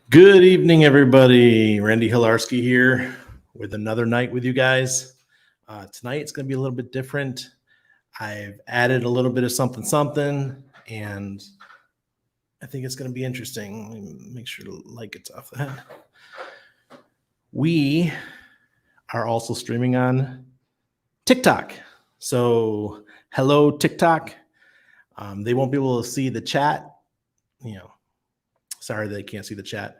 Good evening, everybody. Randy Hilarski here with another night with you guys. Tonight it's going to be a little bit different. I've added a little bit of something, and I think it's going to be interesting. Let me make sure the light gets off that. We are also streaming on TikTok. So, hello, TikTok. They won't be able to see the chat. Sorry they can't see the chat,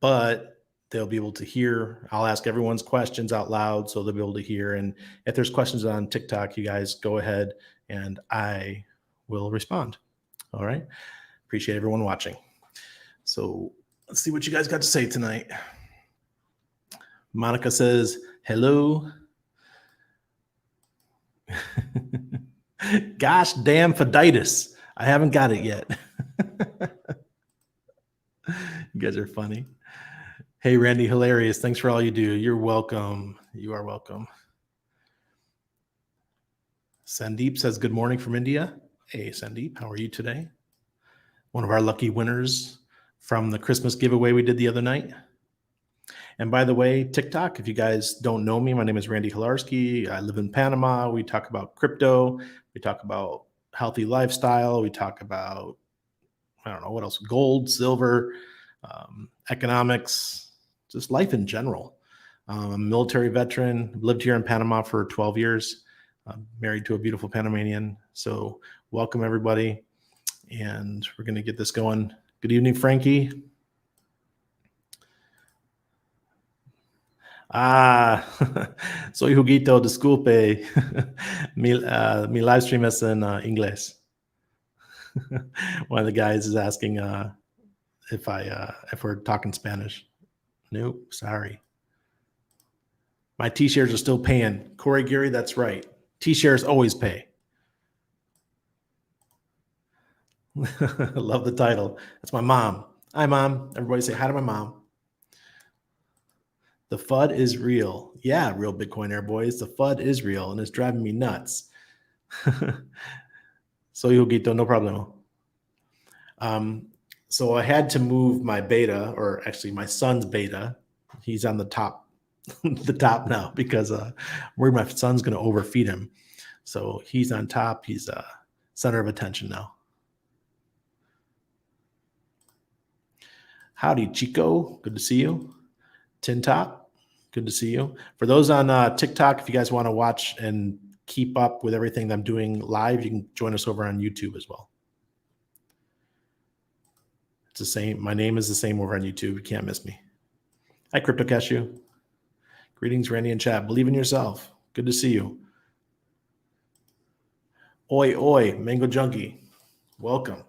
but they'll be able to hear. I'll ask everyone's questions out loud so they'll be able to hear. And if there's questions on TikTok, you guys go ahead and I will respond. All right. Appreciate everyone watching. So let's see what you guys got to say tonight. Monica says, hello. Gosh damn FUDitis. I haven't got it yet. You guys are funny. Hey, Randy, hilarious. Thanks for all you do. You're welcome. You are welcome. Sandeep says, good morning from India. Hey, Sandeep, how are you today? One of our lucky winners from the Christmas giveaway we did the other night. And by the way, TikTok, if you guys don't know me, my name is Randy Hilarski. I live in Panama. We talk about crypto. We talk about healthy lifestyle. We talk about, I don't know, what else? Gold, silver, economics, just life in general. I'm a military veteran, lived here in Panama for 12 years, married to a beautiful Panamanian. So welcome, everybody. And we're going to get this going. Good evening, Frankie. Soy Juguito, disculpe. mi live stream es en inglés. One of the guys is asking if we're talking Spanish. Nope, sorry. My T-shares are still paying. Corey Geary, that's right. T-shares always pay. Love the title. That's my mom. Hi, Mom. Everybody say hi to my mom. The FUD is real. Yeah, real Bitcoin Air boys. The FUD is real, and it's driving me nuts. Soy Juguito, no problema. So I had to move my beta, or actually my son's beta. He's on the top, the top now because where my son's going to overfeed him. So he's on top. He's center of attention now. Howdy, Chico. Good to see you. Tin Top. Good to see you. For those on TikTok, if you guys want to watch and keep up with everything that I'm doing live, you can join us over on YouTube as well. It's the same. My name is the same over on YouTube. You can't miss me. Hi, Crypto Cashew. Greetings, Randy and chat. Believe in yourself. Good to see you. Oi, oi, Mango Junkie. Welcome.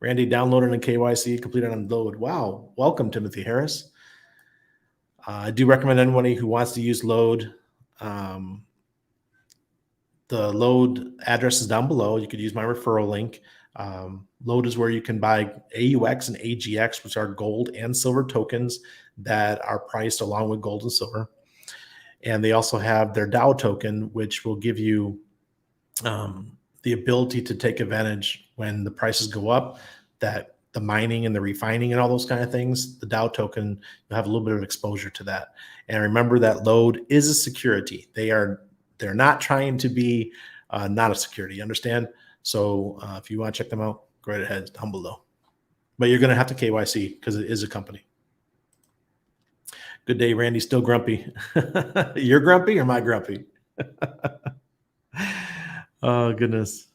Randy downloaded in KYC, completed on load. Wow. Welcome, Timothy Harris. I do recommend anybody who wants to use load. The load address is down below. You could use my referral link. Load is where you can buy AUX and AGX, which are gold and silver tokens that are priced along with gold and silver. And they also have their DAO token, which will give you the ability to take advantage when the prices go up, that the mining and the refining and all those kind of things, the DAO token, you'll have a little bit of exposure to that. And remember that load is a security. They're not trying to be not a security, you understand? So if you want to check them out, go right ahead, down below. But you're going to have to KYC because it is a company. Good day, Randy. Still grumpy. You're grumpy or am I grumpy? Oh, goodness.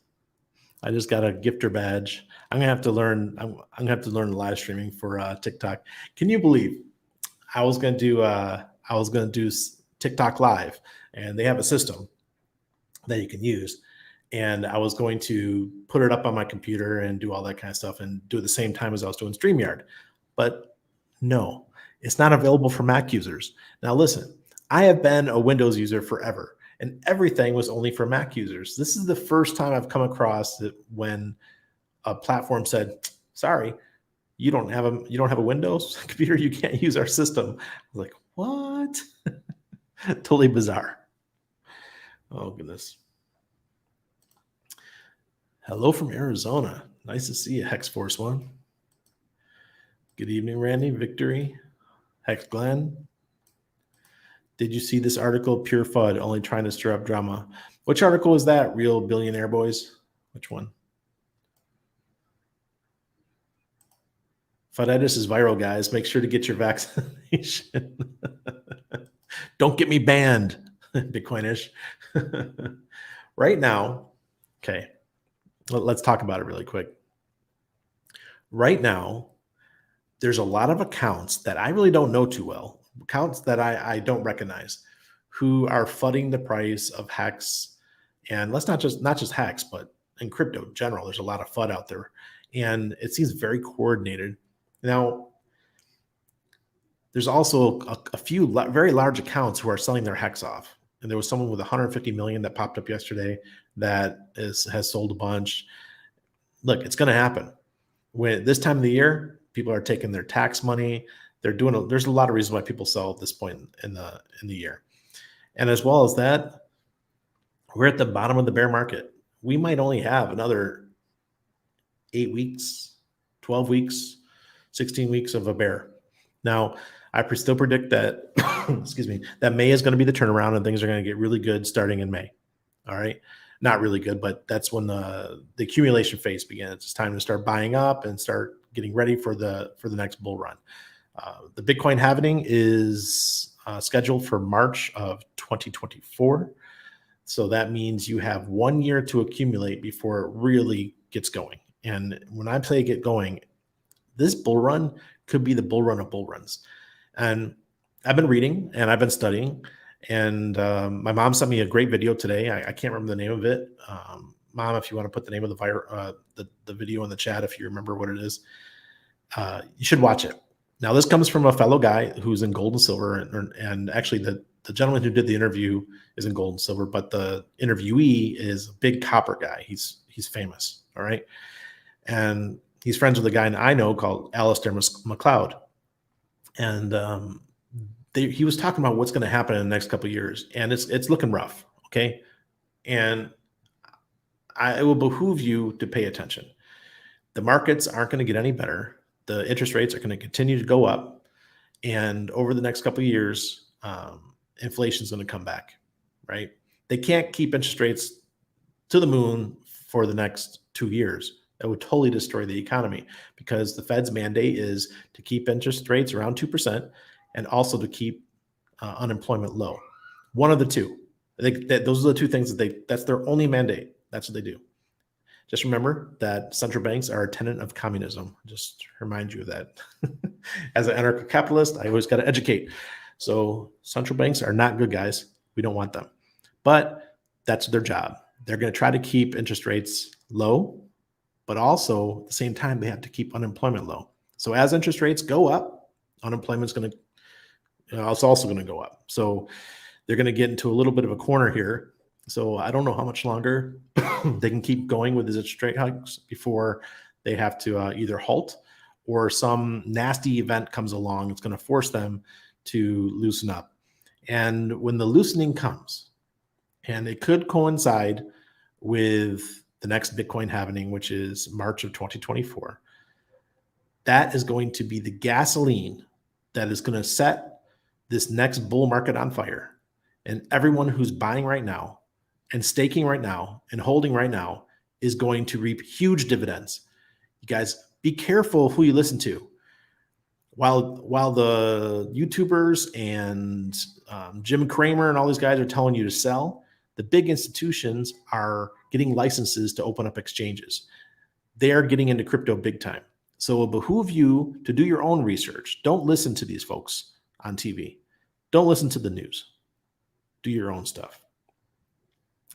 I just got a gifter badge. I'm gonna have to learn. I'm gonna have to learn live streaming for TikTok. Can you believe I was gonna do TikTok live, and they have a system that you can use, and I was going to put it up on my computer and do all that kind of stuff and do it at the same time as I was doing StreamYard, but no, it's not available for Mac users. Now listen, I have been a Windows user forever, and everything was only for Mac users. This is the first time I've come across it when a platform said, sorry, you don't have a Windows computer, you can't use our system. I was like, what? Totally bizarre. Oh, goodness. Hello from Arizona. Nice to see you, Hex Force One. Good evening, Randy. Victory. Hex Glenn. Did you see this article? Pure FUD, only trying to stir up drama. Which article is that? Real Billionaire Boys? Which one? FUDitis is viral, guys. Make sure to get your vaccination. Don't get me banned, Bitcoinish. Right now, okay, let's talk about it really quick. Right now, there's a lot of accounts that I really don't know too well, accounts that I don't recognize, who are flooding the price of Hex. And let's not just Hex, but in crypto in general, there's a lot of FUD out there. And it seems very coordinated. Now, there's also a few very large accounts who are selling their Hex off. And there was someone with 150 million that popped up yesterday that has sold a bunch. Look, it's going to happen. When this time of the year, people are taking their tax money. There's a lot of reasons why people sell at this point in the year. And as well as that, we're at the bottom of the bear market. We might only have another 8 weeks, 12 weeks, 16 weeks of a bear. Now, I still predict that, excuse me, that May is going to be the turnaround and things are going to get really good starting in May. All right. Not really good, but that's when the accumulation phase begins. It's time to start buying up and start getting ready for the next bull run. The Bitcoin halving is scheduled for March of 2024. So that means you have 1 year to accumulate before it really gets going. And when I say get going, this bull run could be the bull run of bull runs. And I've been reading and I've been studying. And my mom sent me a great video today. I can't remember the name of it. Mom, if you want to put the name of the video in the chat, if you remember what it is, you should watch it. Now, this comes from a fellow guy who's in gold and silver. And actually, the gentleman who did the interview is in gold and silver, but the interviewee is a big copper guy. He's famous. All right. And he's friends with a guy I know called Alistair McLeod. And he was talking about what's going to happen in the next couple of years, and it's looking rough. Okay. And it will behoove you to pay attention. The markets aren't going to get any better. The interest rates are going to continue to go up. And over the next couple of years, inflation is going to come back, right? They can't keep interest rates to the moon for the next 2 years. That would totally destroy the economy because the Fed's mandate is to keep interest rates around 2% and also to keep unemployment low. One of the two. I think that those are the two things that's their only mandate. That's what they do. Just remember that central banks are a tenet of communism. Just remind you of that. As an anarcho-capitalist, I always got to educate. So central banks are not good guys. We don't want them. But that's their job. They're going to try to keep interest rates low, but also at the same time, they have to keep unemployment low. So as interest rates go up, unemployment's going to, it's also going to go up. So they're going to get into a little bit of a corner here. So I don't know how much longer they can keep going with these interest rate hikes before they have to either halt or some nasty event comes along. It's going to force them to loosen up. And when the loosening comes, and it could coincide with the next Bitcoin halving, which is March of 2024, that is going to be the gasoline that is going to set this next bull market on fire. And everyone who's buying right now and staking right now and holding right now is going to reap huge dividends. You guys, be careful who you listen to. While the YouTubers and Jim Cramer and all these guys are telling you to sell, the big institutions are getting licenses to open up exchanges. They are getting into crypto big time. So it will behoove you to do your own research. Don't listen to these folks on TV. Don't listen to the news. Do your own stuff.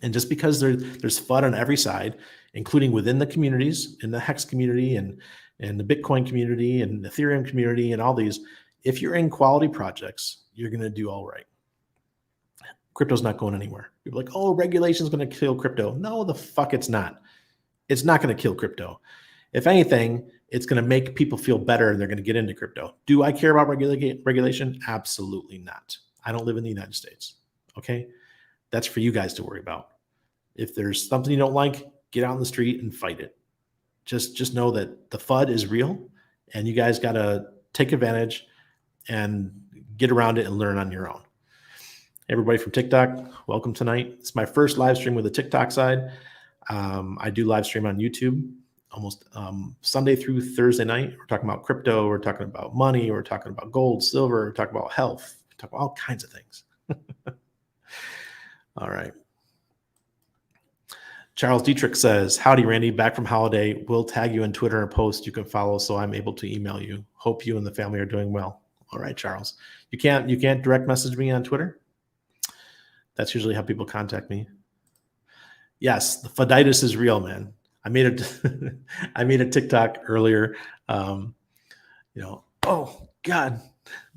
And just because there's FUD on every side, including within the communities, in the Hex community and the Bitcoin community and the Ethereum community and all these, if you're in quality projects, you're going to do all right. Crypto's not going anywhere. People are like, oh, regulation is going to kill crypto. No, the fuck it's not. It's not going to kill crypto. If anything, it's going to make people feel better and they're going to get into crypto. Do I care about regulation? Absolutely not. I don't live in the United States. Okay? That's for you guys to worry about. If there's something you don't like, get out in the street and fight it. Just know that the FUD is real And you guys got to take advantage and get around it and learn on your own. Everybody from TikTok, welcome tonight. It's my first live stream with the TikTok side. I do live stream on YouTube almost Sunday through Thursday night. We're talking about crypto. We're talking about money. We're talking about gold, silver. We're talking about health. We're talking about all kinds of things. All right. Charles Dietrich says, howdy, Randy, back from holiday. We'll tag you in Twitter and post you can follow so I'm able to email you. Hope you and the family are doing well. All right, Charles. You can't direct message me on Twitter? That's usually how people contact me. Yes, the FUDitis is real, man. I made a TikTok earlier. Oh God,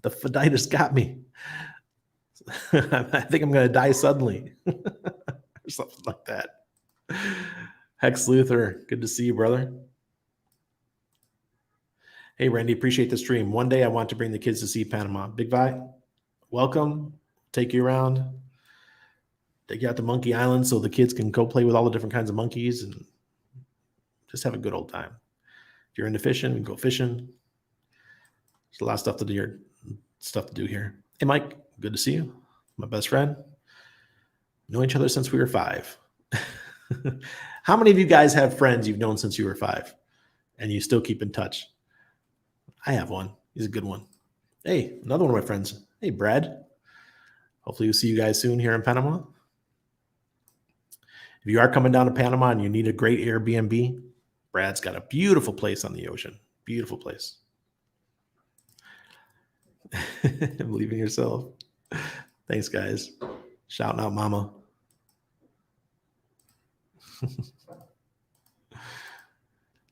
the FUDitis got me. I think I'm going to die suddenly or something like that. Hex Luther, good to see you, brother. Hey, Randy, appreciate the stream. One day I want to bring the kids to see Panama. Big Vi, welcome. Take you around. Take you out to Monkey Island so the kids can go play with all the different kinds of monkeys and just have a good old time. If you're into fishing, go fishing. There's a lot of stuff to do here. Hey, Mike, good to see you. My best friend. Know each other since we were 5. How many of you guys have friends you've known since you were 5 and you still keep in touch? I have one. He's a good one. Hey, another one of my friends. Hey, Brad. Hopefully we'll see you guys soon here in Panama. If you are coming down to Panama and you need a great Airbnb, Brad's got a beautiful place on the ocean. Beautiful place. Believe in yourself. Thanks, guys. Shouting out mama.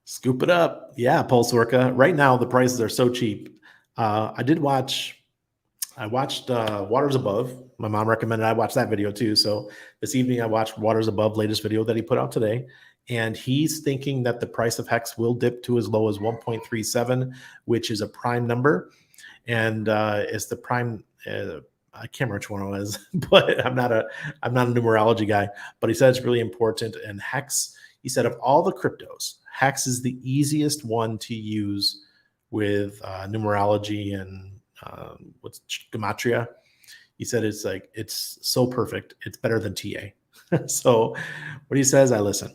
Scoop it up. Yeah, Pulse Orca. Right now, the prices are so cheap. I watched Waters Above. My mom recommended I watch that video too. So this evening I watched Waters Above latest video that he put out today. And he's thinking that the price of Hex will dip to as low as 1.37, which is a prime number. And it's the prime, I can't remember which one it was, but I'm not a numerology guy, but he said it's really important. And Hex, he said of all the cryptos, Hex is the easiest one to use with numerology and what's gematria. He said it's so perfect. It's better than TA. So what he says, I listen.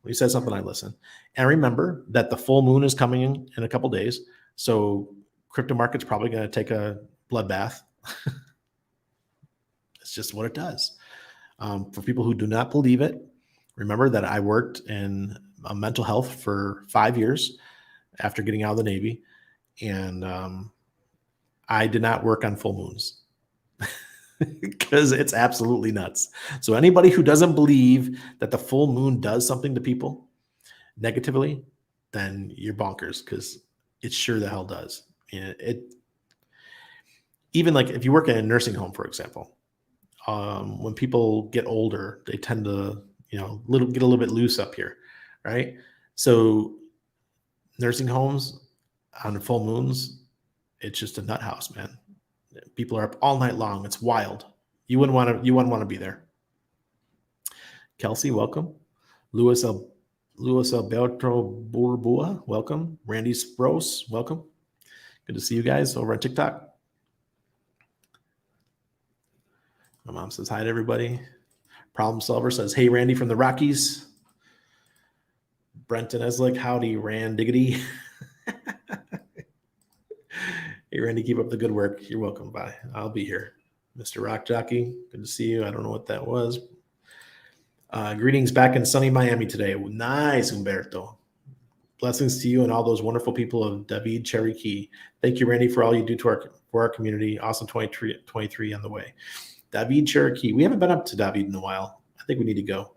When he says something, I listen. And remember that the full moon is coming in a couple days. So crypto market's probably going to take a bloodbath. It's just what it does. For people who do not believe it, remember that I worked in mental health for 5 years after getting out of the Navy. And I did not work on full moons because it's absolutely nuts. So anybody who doesn't believe that the full moon does something to people negatively, then you're bonkers, because it sure the hell does. It even like if you work in a nursing home, for example, when people get older, they tend to get a little bit loose up here, right? So nursing homes on full moons, it's just a nut house, man. People are up all night long. It's wild. You wouldn't want to be there. Kelsey, welcome. Luis Alberto Burbua, welcome. Randy Sprouse, welcome. Good to see you guys over on TikTok. My mom says hi to everybody. Problem Solver says, hey, Randy from the Rockies. Brenton Eslick, howdy, Randiggity. Hey, Randy, keep up the good work. You're welcome. Bye. I'll be here. Mr. Rock Jockey, good to see you. I don't know what that was. Greetings back in sunny Miami today. Nice, Humberto. Blessings to you and all those wonderful people of David Cherokee. Thank you, Randy, for all you do for our community. Awesome 23 on the way. David Cherokee. We haven't been up to David in a while. I think we need to go.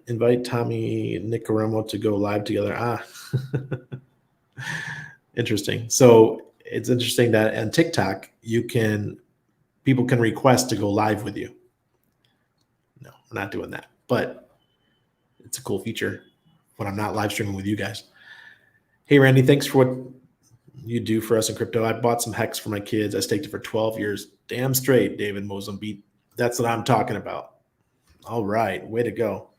Invite Tommy Nicaremo to go live together. Interesting. So it's interesting that on TikTok, people can request to go live with you. No, we're not doing that, but it's a cool feature when I'm not live streaming with you guys. Hey, Randy, thanks for what you do for us in crypto. I bought some Hex for my kids. I staked it for 12 years. Damn straight, David Mozambique. That's what I'm talking about. All right. Way to go.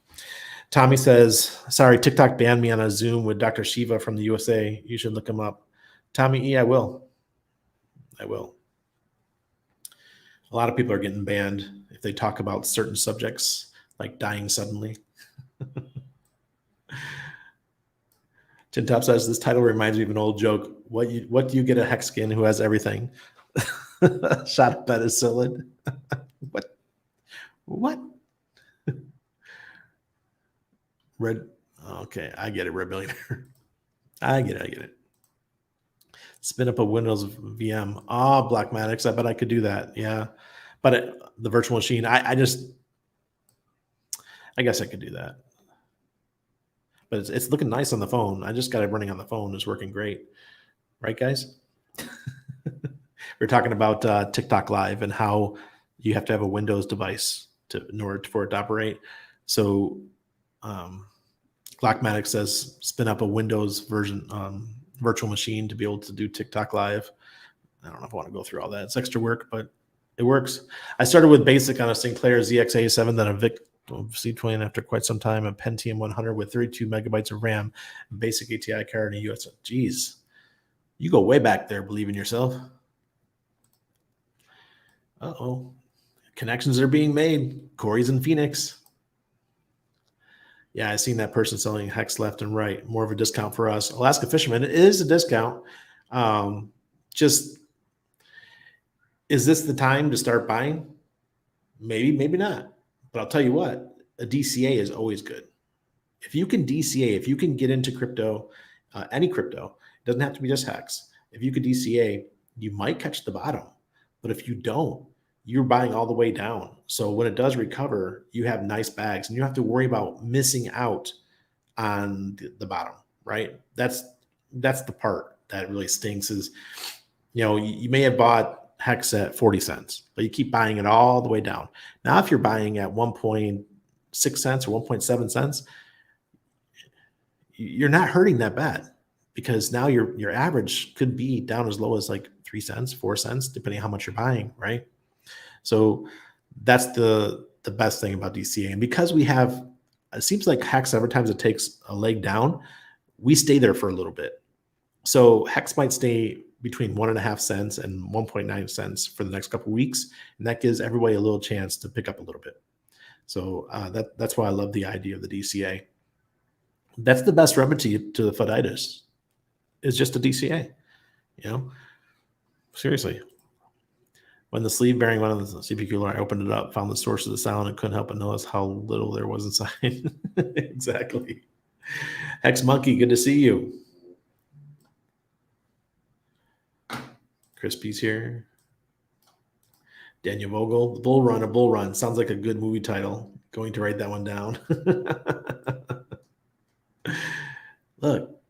Tommy says, sorry, TikTok banned me on a Zoom with Dr. Shiva from the USA. You should look him up. Tommy E, I will. I will. A lot of people are getting banned if they talk about certain subjects, like dying suddenly. Tin Top says, this title reminds me of an old joke. What do you get a hexkin who has everything? Shot of penicillin. What? Red. Okay, I get it, Red Millionaire. I get it. Spin up a Windows VM. Blackmatics. I bet I could do that. Yeah. But the virtual machine, I guess I could do that. But it's looking nice on the phone. I just got it running on the phone. It's working great. Right, guys? We're talking about TikTok Live and how you have to have a Windows device in order for it to operate. So Glockmatic says spin up a Windows version virtual machine to be able to do TikTok Live. I don't know if I want to go through all that. It's extra work, but it works. I started with basic on a Sinclair ZX87, then a VIC C20 after quite some time, a Pentium 100 with 32 megabytes of RAM, basic ATI card, and a US. Geez, you go way back there. Believe in yourself. Uh-oh. Connections are being made. Corey's in Phoenix. Yeah, I've seen that person selling hex left and right. More of a discount for us. Alaska Fisherman, it is a discount. Just, is this the time to start buying? Maybe, maybe not. But I'll tell you what, a DCA is always good. If you can DCA, if you can get into crypto, any crypto, it doesn't have to be just hex. If you could DCA, you might catch the bottom. But if you don't, you're buying all the way down. So when it does recover, you have nice bags and you don't have to worry about missing out on the bottom, right? That's the part that really stinks is, you may have bought hex at 40 cents, but you keep buying it all the way down. Now, if you're buying at 1.6 cents or 1.7 cents, you're not hurting that bad because now your average could be down as low as like 3 cents, 4 cents, depending on how much you're buying, right? So that's the best thing about DCA. And because we have, it seems like hex every time it takes a leg down, we stay there for a little bit. So hex might stay between 1.5 cents and 1.9 cents for the next couple of weeks. And that gives everybody a little chance to pick up a little bit. So that's why I love the idea of the DCA. That's the best remedy to the FUDitis is just a DCA, seriously. When the sleeve bearing went on the CPU cooler, I opened it up, found the source of the sound, and couldn't help but notice how little there was inside. Exactly. Hex Monkey, good to see you. Crispy's here. Daniel Vogel, The Bull Run, A Bull Run. Sounds like a good movie title. Going to write that one down. Look,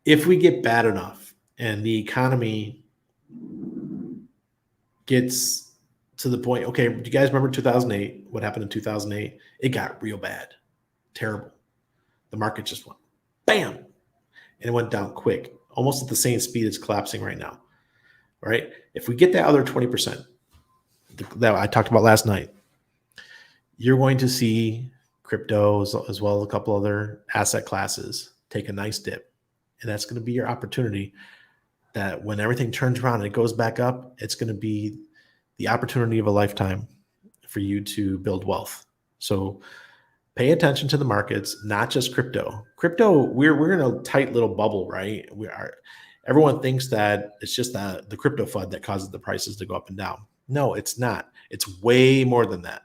if we get bad enough and the economy gets to the point, okay, do you guys remember 2008? What happened in 2008? It got real bad, terrible. The market just went bam, and it went down quick, almost at the same speed it's collapsing right now. All right, if we get that other 20% that I talked about last night, you're going to see crypto as well as a couple other asset classes take a nice dip, and that's going to be your opportunity. That when everything turns around and it goes back up, it's going to be the opportunity of a lifetime for you to build wealth. So pay attention to the markets, not just crypto. Crypto, we're in a tight little bubble, right? Everyone thinks that it's just the crypto FUD that causes the prices to go up and down. No, it's not. It's way more than that.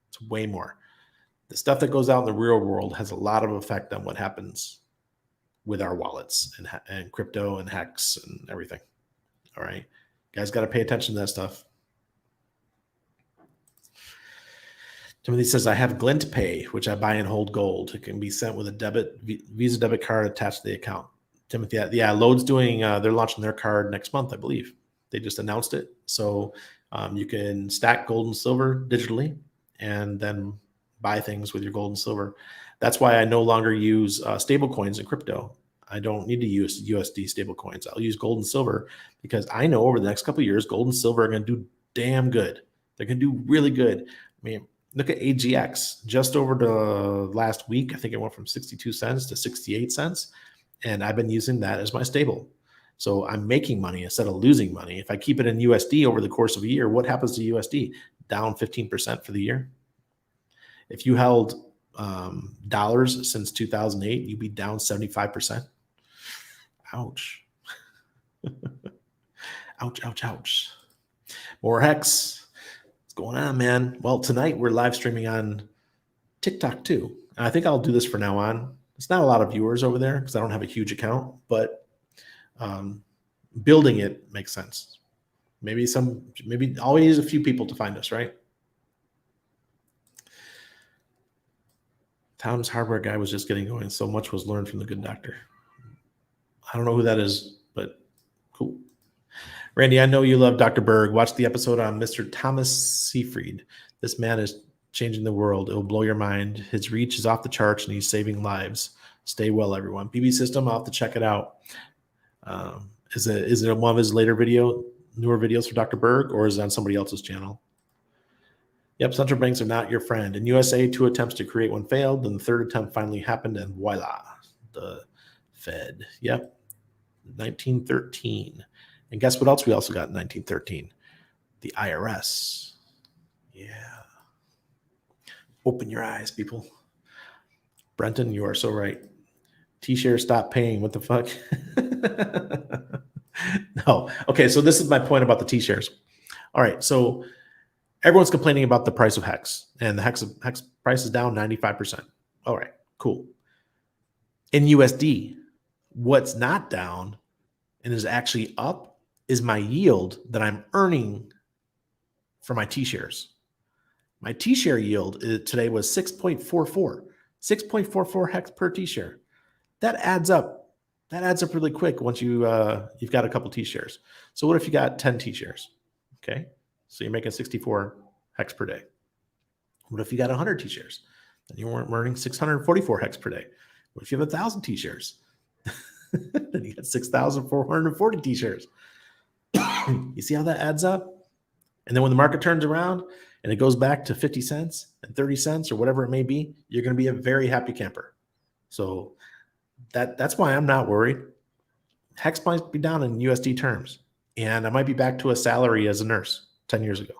It's way more. The stuff that goes out in the real world has a lot of effect on what happens with our wallets and crypto and hex and everything. All right. You guys got to pay attention to that stuff. Timothy says, I have Glint Pay, which I buy and hold gold. It can be sent with a Visa debit card attached to the account. Timothy, yeah, Lode's doing, they're launching their card next month, I believe. They just announced it. So you can stack gold and silver digitally and then buy things with your gold and silver. That's why I no longer use stable coins in crypto. I don't need to use USD stable coins. I'll use gold and silver because I know over the next couple of years, gold and silver are going to do damn good. They're going to do really good. I mean, Look at AGX. Just over the last week, I think it went from 62 cents to 68 cents. And I've been using that as my stable. So I'm making money instead of losing money. If I keep it in USD over the course of a year, what happens to USD? Down 15% for the year. If you held dollars since 2008, you'd be down 75%. Ouch. Ouch, ouch, ouch. More hex. What's going on, man? Well, tonight we're live streaming on TikTok too. And I think I'll do this from now on. It's not a lot of viewers over there because I don't have a huge account, but building it makes sense. Maybe always a few people to find us, right? Tom's hardware guy was just getting going. So much was learned from the good doctor. I don't know who that is, but cool. Randy, I know you love Dr. Berg. Watch the episode on Mr. Thomas Seyfried. This man is changing the world. It will blow your mind. His reach is off the charts and he's saving lives. Stay well, everyone. BB System, I'll have to check it out. Is it one of his newer videos for Dr. Berg, or is it on somebody else's channel? Yep, central banks are not your friend. In USA, 2 attempts to create one failed, then the 3rd attempt finally happened, and voila, the Fed. Yep, 1913. And guess what else we also got in 1913? The IRS. Yeah. Open your eyes, people. Brenton, you are so right. T-shares stop paying. What the fuck? No. Okay, so this is my point about the T-shares. All right, so everyone's complaining about the price of Hex, and the Hex price is down 95%. All right, cool. In USD, what's not down and is actually up is my yield that I'm earning for my T-shares. My T-share yield today was 6.44 Hex per T-share. That adds up. That adds up really quick once you've got a couple T-shares. So what if you got 10 T-shares? Okay, so you're making 64 Hex per day. What if you got 100 T-shares? Then you weren't earning 644 Hex per day. What if you have 1,000 T-shares? Then you got 6,440 T-shares. You see how that adds up? And then when the market turns around and it goes back to 50 cents and 30 cents or whatever it may be, you're going to be a very happy camper. So that's why I'm not worried. Hex might be down in USD terms, and I might be back to a salary as a nurse 10 years ago.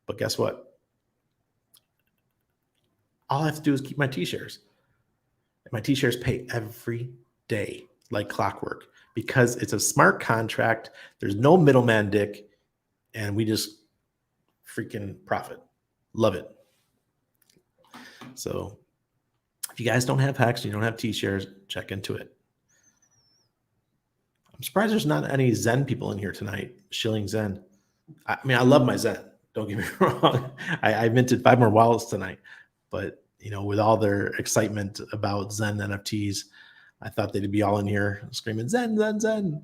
But guess what? All I have to do is keep my T-shares. And my T-shares pay every day like clockwork because it's a smart contract. There's no middleman dick, and we just freaking profit. Love it. So if you guys don't have Hex, you don't have T-shares, check into it. I'm surprised there's not any Zen people in here tonight, shilling Zen. I mean, I love my Zen. Don't get me wrong. I minted 5 more wallets tonight, but with all their excitement about Zen NFTs, I thought they'd be all in here screaming Zen, Zen, Zen.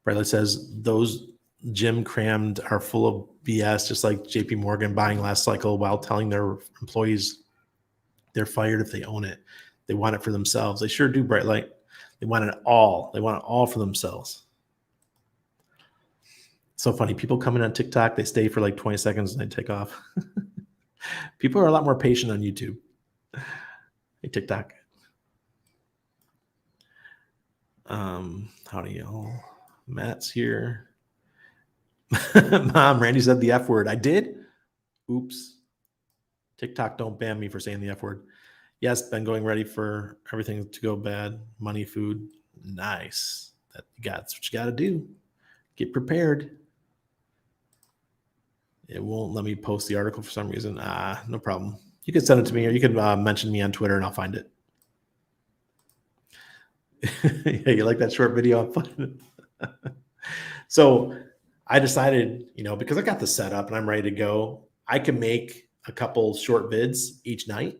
Bradley says those Jim crammed are full of BS, just like JP Morgan buying last cycle while telling their employees they're fired if they own it. They want it for themselves. They sure do, Bright Light. They want it all. They want it all for themselves. So funny. People come in on TikTok, they stay for like 20 seconds and they take off. People are a lot more patient on YouTube. Hey, TikTok. How do you? Matt's here. Mom, Randy said the F word. I did? Oops. TikTok, don't ban me for saying the F word. Yes, been going ready for everything to go bad. Money, food. Nice. That's what you got to do. Get prepared. It won't let me post the article for some reason. No problem. You can send it to me, or you can mention me on Twitter and I'll find it. Yeah, you like that short video? So I decided, because I got the setup and I'm ready to go, I can make a couple short vids each night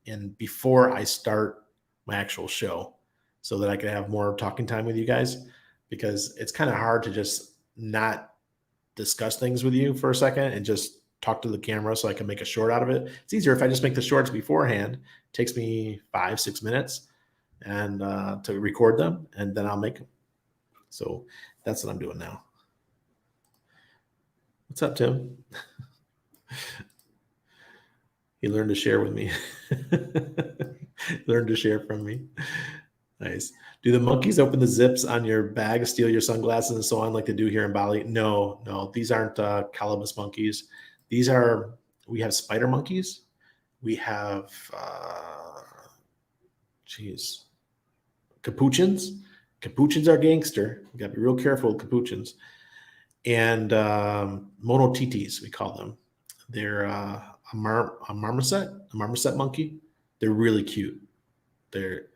and before I start my actual show so that I can have more talking time with you guys, because it's kind of hard to just not discuss things with you for a second and just talk to the camera so I can make a short out of it. It's easier if I just make the shorts beforehand. It takes me 5-6 minutes and to record them, and then I'll make them. So that's what I'm doing now. What's up, Tim? He learned to share with me. Learned to share from me. Nice. Do the monkeys open the zips on your bag, steal your sunglasses, and so on, like they do here in Bali? No, no, these aren't Calabas monkeys. These are, we have spider monkeys. We have, geez, capuchins. Capuchins are gangster. You got to be real careful with capuchins. And monotitis, we call them. They're a marmoset monkey. They're really cute. They're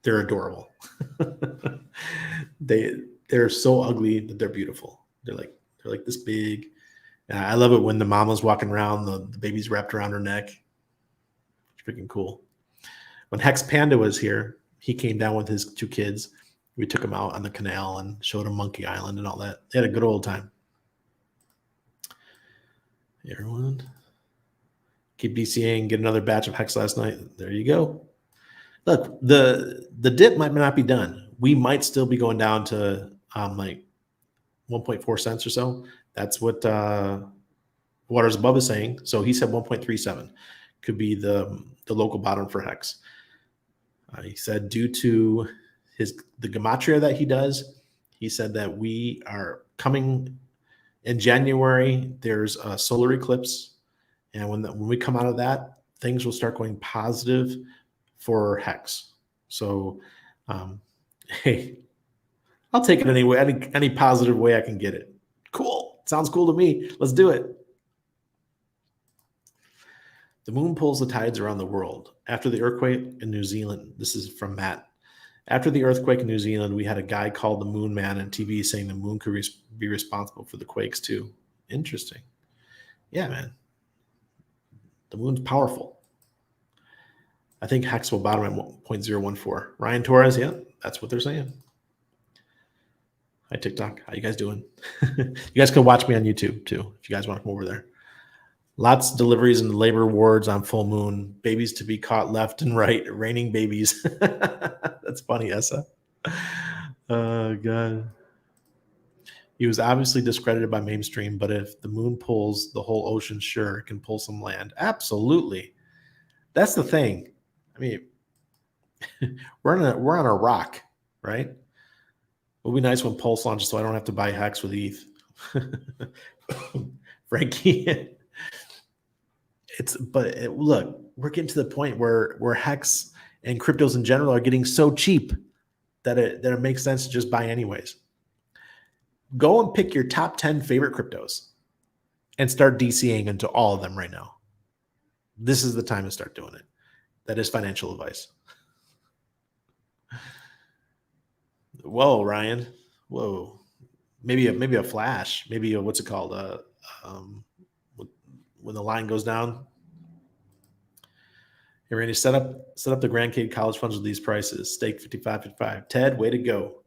adorable. they're so ugly that they're beautiful. They're like this big. I love it when the mama's walking around, the baby's wrapped around her neck. It's freaking cool. When Hex Panda was here, he came down with his 2 kids. We took him out on the canal and showed him Monkey Island and all that. They had a good old time. Hey, everyone, keep DCAing, get another batch of Hex last night. There you go. Look, the dip might not be done. We might still be going down to like 1.4 cents or so. That's what Waters Above is saying. So he said 1.37 could be the local bottom for Hex. He said due to the gematria that he does, he said that we are coming in January. There's a solar eclipse, and when we come out of that, things will start going positive for Hex. So, hey, I'll take it anyway, any positive way I can get it. Cool. Sounds cool to me. Let's do it. The moon pulls the tides around the world. After the earthquake in New Zealand, this is from Matt. After the earthquake in New Zealand, we had a guy called the Moon Man on TV saying the moon could be responsible for the quakes too. Interesting. Yeah, man. The moon's powerful. I think Hex will bottom at 0.014. Ryan Torres, yeah, that's what they're saying. Hi, TikTok. How you guys doing? You guys can watch me on YouTube too if you guys want to come over there. Lots of deliveries and labor wards on full moon. Babies to be caught left and right. Raining babies. That's funny, Essa. Oh, God. He was obviously discredited by mainstream, but if the moon pulls the whole ocean, sure, it can pull some land. Absolutely. That's the thing. I mean, we're on a rock, right? It'll be nice when Pulse launches so I don't have to buy Hex with ETH. Frankie. Look, we're getting to the point where Hex and cryptos in general are getting so cheap that it makes sense to just buy anyways. Go and pick your top 10 favorite cryptos and start DCAing into all of them right now. This is the time to start doing it. That is financial advice. Whoa, Ryan. Whoa. Maybe a flash. Maybe what's it called? When the line goes down. Hey, Randy, set up the Grandkid college funds with these prices. Stake 55.55. Ted, way to go.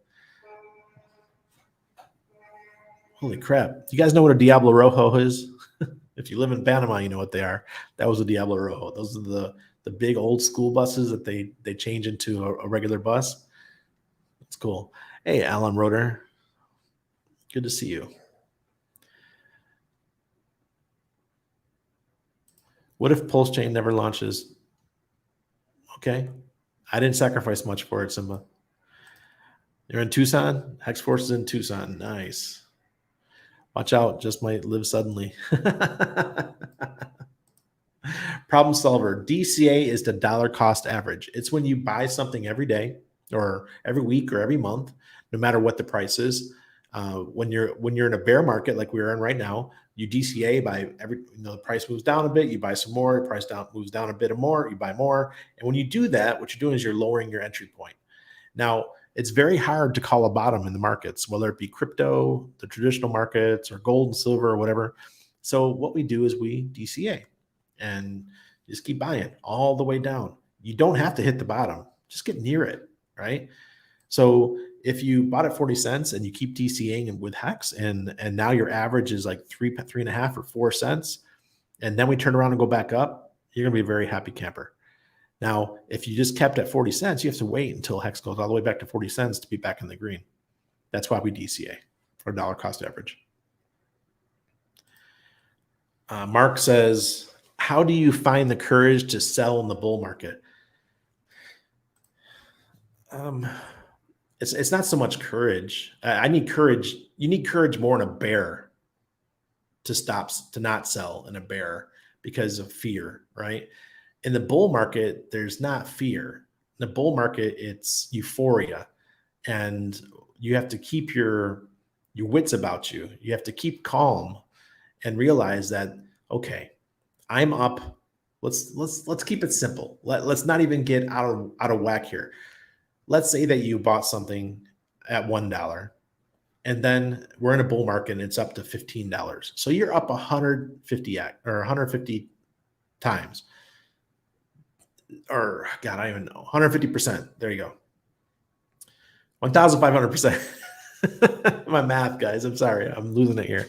Holy crap. You guys know what a Diablo Rojo is? If you live in Panama, you know what they are. That was a Diablo Rojo. Those are the big old school buses that they change into a regular bus. That's cool. Hey, Alan Roeder. Good to see you. What if Pulse Chain never launches? Okay. I didn't sacrifice much for it, Simba. You're in Tucson? Hex Force is in Tucson. Nice. Watch out. Just might live suddenly. Problem solver. DCA is the dollar cost average. It's when you buy something every day or every week or every month, no matter what the price is. When you're in a bear market like we're in right now, you DCA by the price moves down a bit, you buy some more, the price moves down a bit more, you buy more. And when you do that, what you're doing is you're lowering your entry point. Now, it's very hard to call a bottom in the markets, whether it be crypto, the traditional markets, or gold and silver or whatever. So what we do is we DCA and just keep buying all the way down. You don't have to hit the bottom, just get near it, right? So if you bought at 40 cents and you keep DCAing with Hex and now your average is like 3.5 or 4 cents, and then we turn around and go back up, you're gonna be a very happy camper. Now, if you just kept at 40 cents, you have to wait until Hex goes all the way back to 40 cents to be back in the green. That's why we DCA, or dollar cost average. Mark says, how do you find the courage to sell in the bull market? Um, it's not so much courage. I need courage. You need courage more in a bear to not sell in a bear because of fear, right? In the bull market, there's not fear. In the bull market, it's euphoria, and you have to keep your wits about you. You have to keep calm and realize that, okay, I'm up. Let's keep it simple. Let's not even get out of whack here. Let's say that you bought something at $1, and then we're in a bull market and it's up to $15. So you're up 150 or 150 times, or God, I don't even know, 150%. There you go. 1,500%. My math, guys. I'm sorry. I'm losing it here.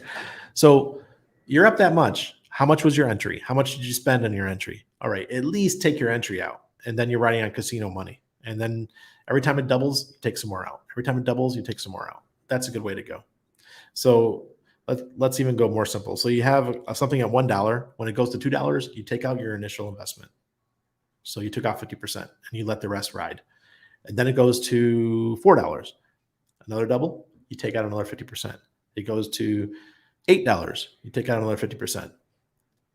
So you're up that much. How much was your entry? How much did you spend on your entry? All right. At least take your entry out. And then you're riding on casino money. And then every time it doubles, you take some more out. Every time it doubles, you take some more out. That's a good way to go. So let's even go more simple. So you have something at $1. When it goes to $2, you take out your initial investment. So you took out 50% and you let the rest ride. And then it goes to $4. Another double, you take out another 50%. It goes to $8. You take out another 50%.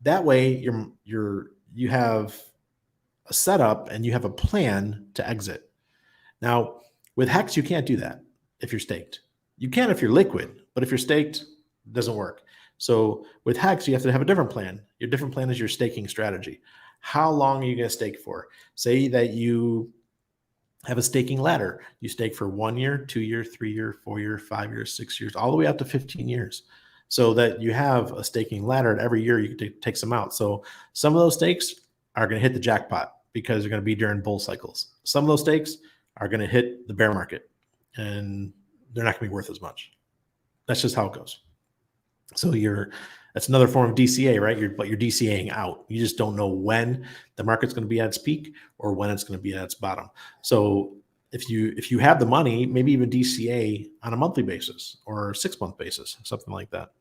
That way you have a setup and you have a plan to exit. Now, with Hex, you can't do that if you're staked. You can if you're liquid, but if you're staked, it doesn't work. So with Hex, you have to have a different plan. Your different plan is your staking strategy. How long are you going to stake for? Say that you have a staking ladder. You stake for 1 year, 2 year, 3 year, 4 year, 5 years, 6 years, all the way up to 15 years. So that you have a staking ladder, and every year you can take some out. So some of those stakes are going to hit the jackpot because they're going to be during bull cycles. Some of those stakes are going to hit the bear market and they're not going to be worth as much. That's just how it goes. So that's another form of DCA, right? But you're DCAing out. You just don't know when the market's going to be at its peak or when it's going to be at its bottom. So if you have the money, maybe even DCA on a monthly basis or 6-month basis, something like that.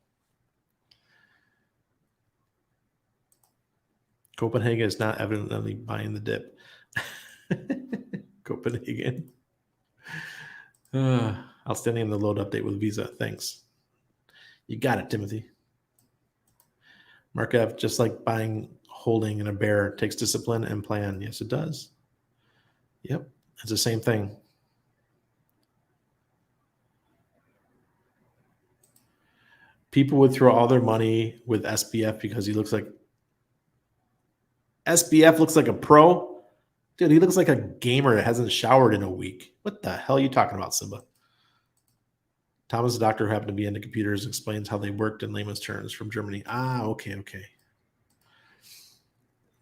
Copenhagen is not evidently buying the dip. Copenhagen. Outstanding in the load update with Visa. Thanks. You got it, Timothy. Mark F, just like buying, holding in a bear takes discipline and plan. Yes, it does. Yep, it's the same thing. People would throw all their money with SBF because he looks like SBF looks like a pro. Dude, he looks like a gamer that hasn't showered in a week. What the hell are you talking about, Simba? Thomas, the doctor who happened to be into computers, explains how they worked in layman's terms from Germany. Okay.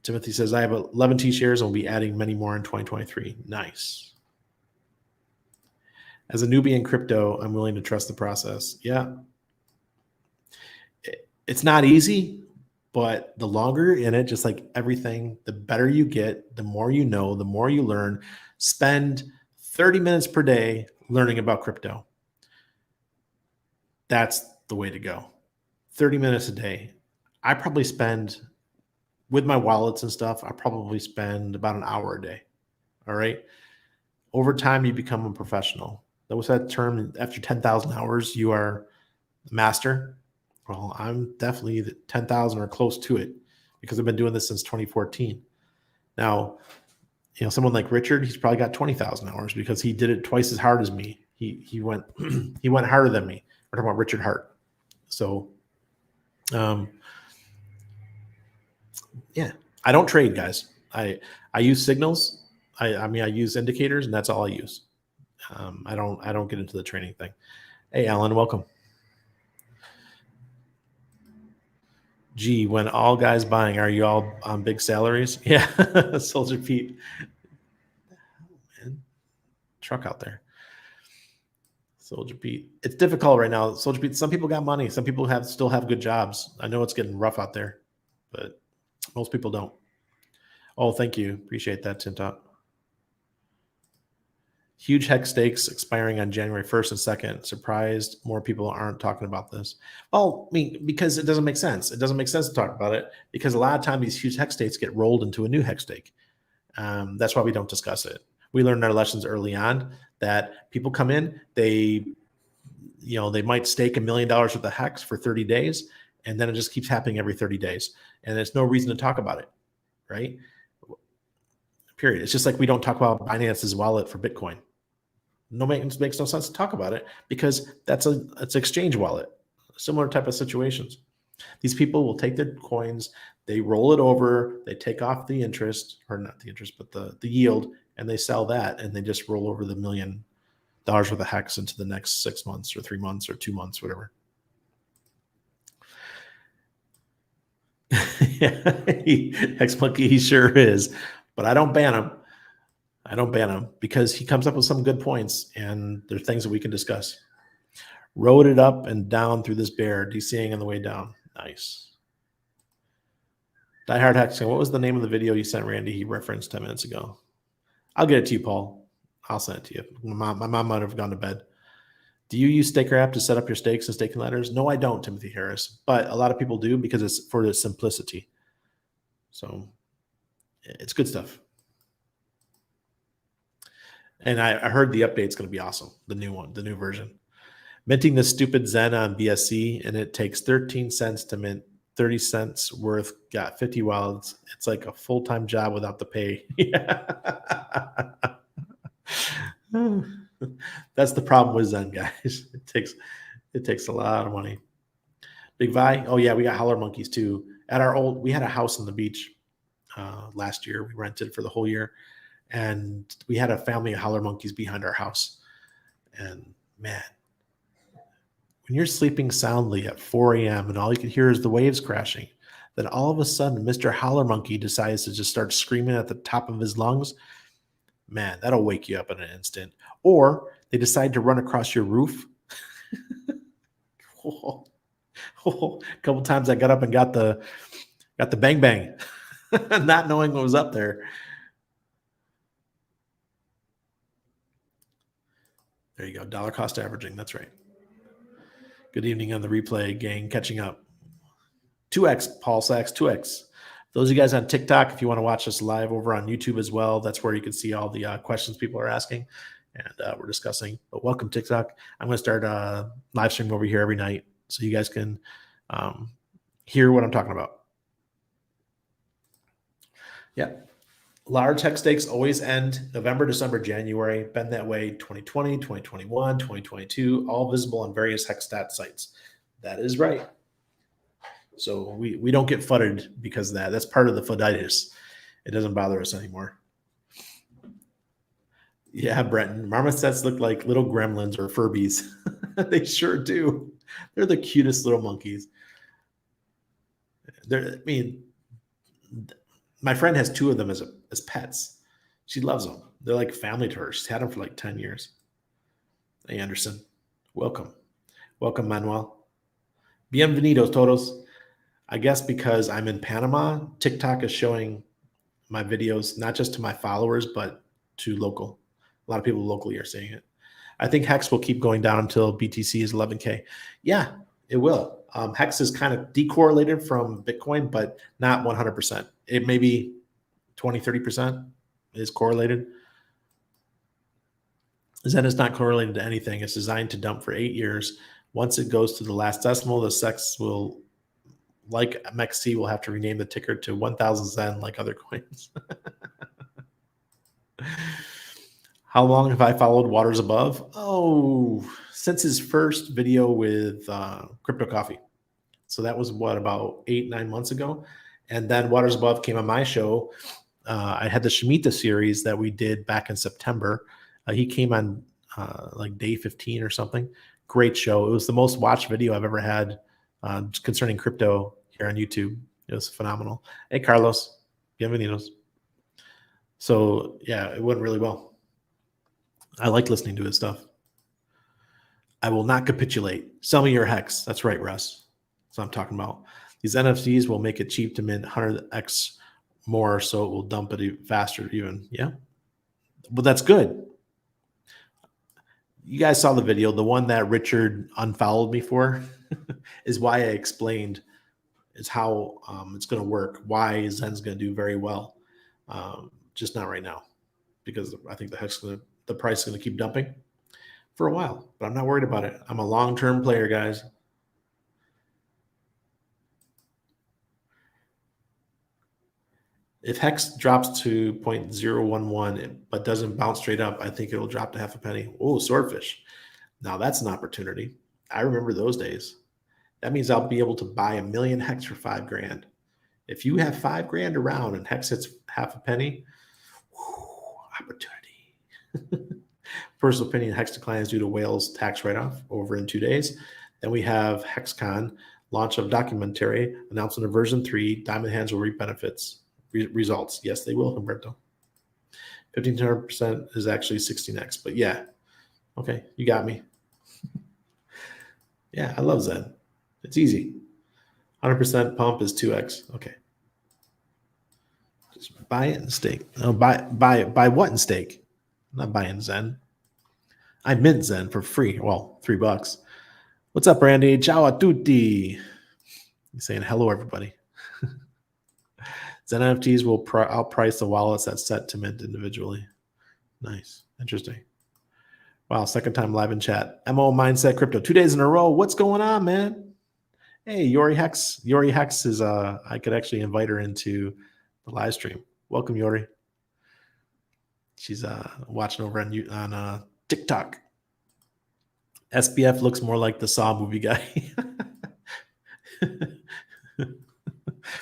Timothy says, I have 11 T-shares and will be adding many more in 2023. Nice. As a newbie in crypto, I'm willing to trust the process. Yeah. It's not easy, but the longer you're in it, just like everything, the better you get, the more you know, the more you learn. Spend 30 minutes per day learning about crypto. That's the way to go. 30 minutes a day. I probably spend, with my wallets and stuff, I probably spend about an hour a day. All right. Over time, you become a professional. That was that term. After 10,000 hours, you are the master. Well, I'm definitely 10,000 or close to it because I've been doing this since 2014. Now, someone like Richard, he's probably got 20,000 hours because he did it twice as hard as me. He went he went harder than me. We're talking about Richard Hart. So, yeah, I don't trade, guys. I use signals. I use indicators, and that's all I use. I don't get into the trading thing. Hey, Alan, welcome. Gee, when all guys buying, are you all on big salaries? Yeah, Soldier Pete. Man, truck out there. Soldier Pete. It's difficult right now. Soldier Pete, some people got money. Some people still have good jobs. I know it's getting rough out there, but most people don't. Oh, thank you. Appreciate that, Tintop. Huge hex stakes expiring on January 1st and 2nd. Surprised more people aren't talking about this. Well, I mean, because it doesn't make sense. It doesn't make sense to talk about it because a lot of time these huge hex stakes get rolled into a new hex stake. That's why we don't discuss it. We learned our lessons early on that people come in, they might stake $1 million worth of hex for 30 days, and then it just keeps happening every 30 days. And there's no reason to talk about it, right? Period. It's just like we don't talk about Binance's wallet for Bitcoin. Makes no sense to talk about it because it's exchange wallet. Similar type of situations. These people will take their coins, they roll it over, they take off the interest, or not the interest, but the yield, and they sell that, and they just roll over the $1 million worth of hex into the next 6 months or 3 months or 2 months, whatever. Yeah, Hex Monkey, he sure is, but I don't ban him. I don't ban him because he comes up with some good points, and there's things that we can discuss. Rode it up and down through this bear, DCing on the way down. Nice. Die Hard Hexing. What was the name of the video you sent Randy? He referenced 10 minutes ago. I'll get it to you, Paul. I'll send it to you. My mom might have gone to bed. Do you use Staker app to set up your stakes and staking ladders? No, I don't, Timothy Harris. But a lot of people do because it's for the simplicity. So it's good stuff. And I heard the update's going to be awesome. The new one, the new version. Minting the stupid Zen on BSC, and it takes 13 cents to mint 30 cents worth. Got 50 wallets. It's like a full-time job without the pay. Yeah. That's the problem with Zen, guys. It takes a lot of money. Big Vi. Oh yeah, we got howler monkeys too. We had a house on the beach last year. We rented for the whole year, and we had a family of howler monkeys behind our house. And man, when you're sleeping soundly at 4 a.m. and all you can hear is the waves crashing, then all of a sudden Mr. Howler Monkey decides to just start screaming at the top of his lungs. Man, that'll wake you up in an instant. Or they decide to run across your roof. A couple times I got up and got the bang bang, not knowing what was up there. There you go. Dollar cost averaging. That's right. Good evening on the replay, gang. Catching up. 2x, Paul Sachs, 2x. Those of you guys on TikTok, if you want to watch us live over on YouTube as well, that's where you can see all the questions people are asking and we're discussing. But welcome, TikTok. I'm going to start a live stream over here every night so you guys can hear what I'm talking about. Yeah. Large hex stakes always end November, December, January. Been that way 2020, 2021, 2022, all visible on various Hexstat sites. That is right. So we don't get fudded because of that. That's part of the FUDitis. It doesn't bother us anymore. Yeah, Brenton. Marmosets look like little gremlins or Furbies. They sure do. They're the cutest little monkeys. My friend has 2 of them as pets. She loves them. They're like family to her. She's had them for like 10 years. Hey, Anderson. Welcome. Welcome, Manuel. Bienvenidos todos. I guess because I'm in Panama, TikTok is showing my videos, not just to my followers, but to local. A lot of people locally are seeing it. I think Hex will keep going down until BTC is 11K. Yeah, it will. Hex is kind of decorrelated from Bitcoin, but not 100%. It may be 20, 30% is correlated. Zen is not correlated to anything. It's designed to dump for 8 years. Once it goes to the last decimal, the SEX will, like MEXC, will have to rename the ticker to 1000 Zen like other coins. How long have I followed Waters Above? Oh, since his first video with Crypto Coffee. So that was about 8-9 months ago. And then Waters Above came on my show. I had the Shemitah series that we did back in September. He came on like day 15 or something. Great show. It was the most watched video I've ever had concerning crypto here on YouTube. It was phenomenal. Hey, Carlos. Bienvenidos. So yeah, it went really well. I like listening to his stuff. I will not capitulate. Sell me your Hex. That's right, Russ. That's what I'm talking about. These NFTs will make it cheap to mint 100x more, so it will dump it faster even. Yeah. But that's good. You guys saw the video. The one that Richard unfollowed me for is why I explained is how it's going to work. Why Zen's going to do very well, just not right now, because I think the price is going to keep dumping for a while. But I'm not worried about it. I'm a long-term player, guys. If Hex drops to 0.011 but doesn't bounce straight up, I think it'll drop to half a penny. Oh, swordfish. Now that's an opportunity. I remember those days. That means I'll be able to buy 1 million Hex for $5,000. If you have $5,000 around and Hex hits half a penny, opportunity. Personal opinion, Hex declines due to whales tax write-off over in 2 days. Then we have HexCon, launch of documentary, announcement of version 3, Diamond Hands will reap benefits. Results. Yes, they will, Humberto. 15% is actually 16x, but yeah. Okay, you got me. Yeah, I love Zen. It's easy. 100% pump is 2x. Okay. Just buy it and stake. No, buy what in stake? I'm not buying Zen. I mint Zen for free. Well, $3. What's up, Randy? Ciao a tutti. He's saying hello, everybody. Zen NFTs will outprice the wallets that's set to mint individually. Nice. Interesting. Wow, second time live in chat. MO Mindset Crypto. 2 days in a row. What's going on, man? Hey, Yori Hex. Yori Hex is I could actually invite her into the live stream. Welcome, Yori. She's watching over on TikTok. SBF looks more like the Saw movie guy.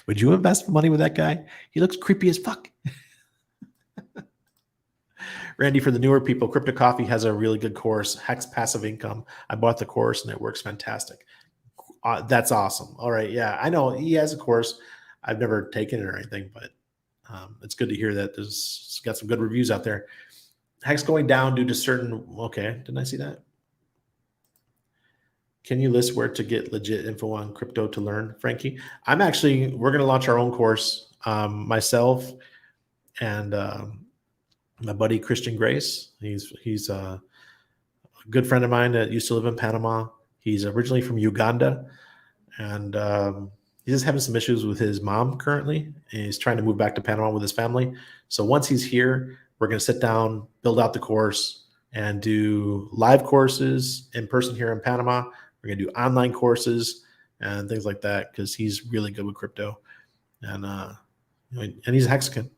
Would you invest money with that guy? He looks creepy as fuck. Randy, for the newer people, Crypto Coffee has a really good course, Hex Passive Income. I bought the course and it works fantastic. That's awesome. All right. Yeah, I know he has a course. I've never taken it or anything, but it's good to hear that there's got some good reviews out there. Hex going down due to certain, okay, didn't I see that? Can you list where to get legit info on crypto to learn, Frankie? We're going to launch our own course. Myself and my buddy Christian Grace. He's a good friend of mine that used to live in Panama. He's originally from Uganda, and he's just having some issues with his mom currently. And he's trying to move back to Panama with his family. So once he's here, we're going to sit down, build out the course, and do live courses in person here in Panama. We're going to do online courses and things like that because he's really good with crypto, and he's a Hexagon.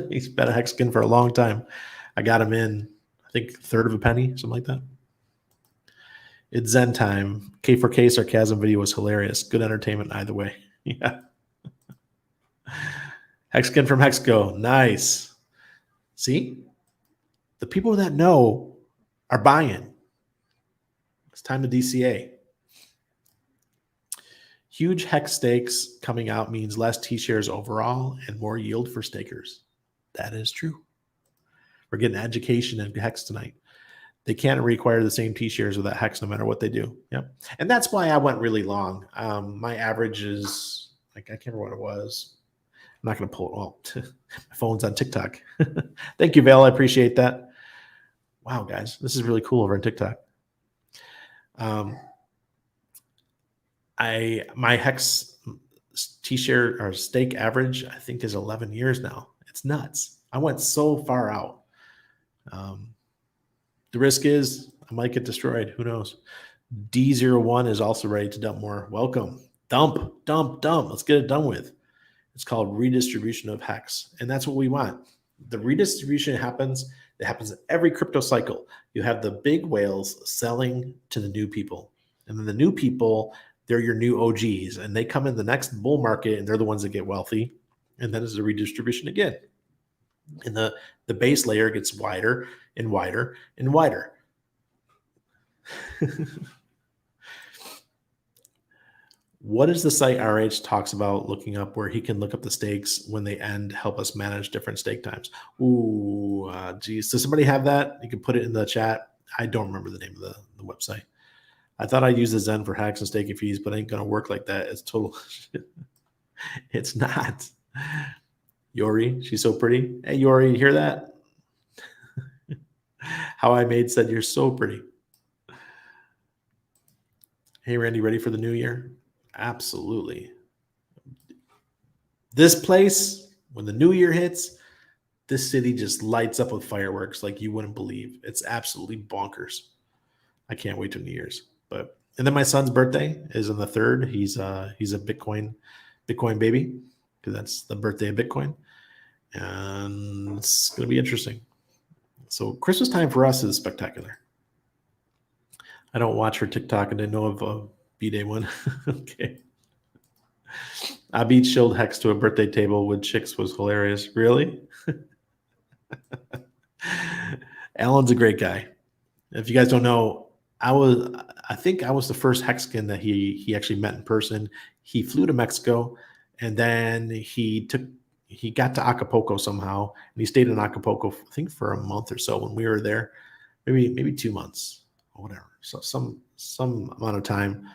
He's been a Hexagon for a long time. I got him in, I think, third of a penny, something like that. It's Zen time. K4K sarcasm video was hilarious. Good entertainment either way. Yeah. Hexagon from Hexco. Nice. See? The people that know are buying. It's time to DCA. Huge Hex stakes coming out means less T-shares overall and more yield for stakers. That is true. We're getting education in Hex tonight. They can't require the same T-shares with that Hex no matter what they do. Yep. And that's why I went really long. My average is, like, I can't remember what it was. I'm not going to pull it. Well, my phone's on TikTok. Thank you, Val. I appreciate that. Wow, guys. This is really cool over on TikTok. My Hex T-share or stake average, I think, is 11 years now. It's nuts. I went so far out. The risk is I might get destroyed. Who knows? D01 is also ready to dump more. Welcome. Dump. Let's get it done with. It's called redistribution of Hex. And that's what we want. The redistribution happens. It happens in every crypto cycle. You have the big whales selling to the new people. And then the new people, they're your new OGs. And they come in the next bull market and they're the ones that get wealthy. And then there's a redistribution again. And the base layer gets wider and wider and wider. What is the site RH talks about looking up where he can look up the stakes when they end, help us manage different stake times? Ooh, geez. Does somebody have that? You can put it in the chat. I don't remember the name of the website. I thought I'd use the Zen for Hex and staking fees, but it ain't going to work like that. It's total shit. It's not. Yori, she's so pretty. Hey, Yori, you hear that? How I Made said, "You're so pretty." Hey, Randy, ready for the new year? Absolutely. This place, when the new year hits, this city just lights up with fireworks like you wouldn't believe. It's absolutely bonkers. I can't wait till New Year's. But and then my son's birthday is on the 3rd. He's a Bitcoin baby because that's the birthday of Bitcoin, and it's going to be interesting. So Christmas time for us is spectacular. I don't watch her TikTok and I know of a B-Day one. Okay. Abid showed Hex to a birthday table with chicks was hilarious. Really? Alan's a great guy. If you guys don't know, I think I was the first Hexagon that he actually met in person. He flew to Mexico, and then he got to Acapulco somehow, and he stayed in Acapulco, I think, for a month or so when we were there, maybe 2 months or whatever. So some amount of time,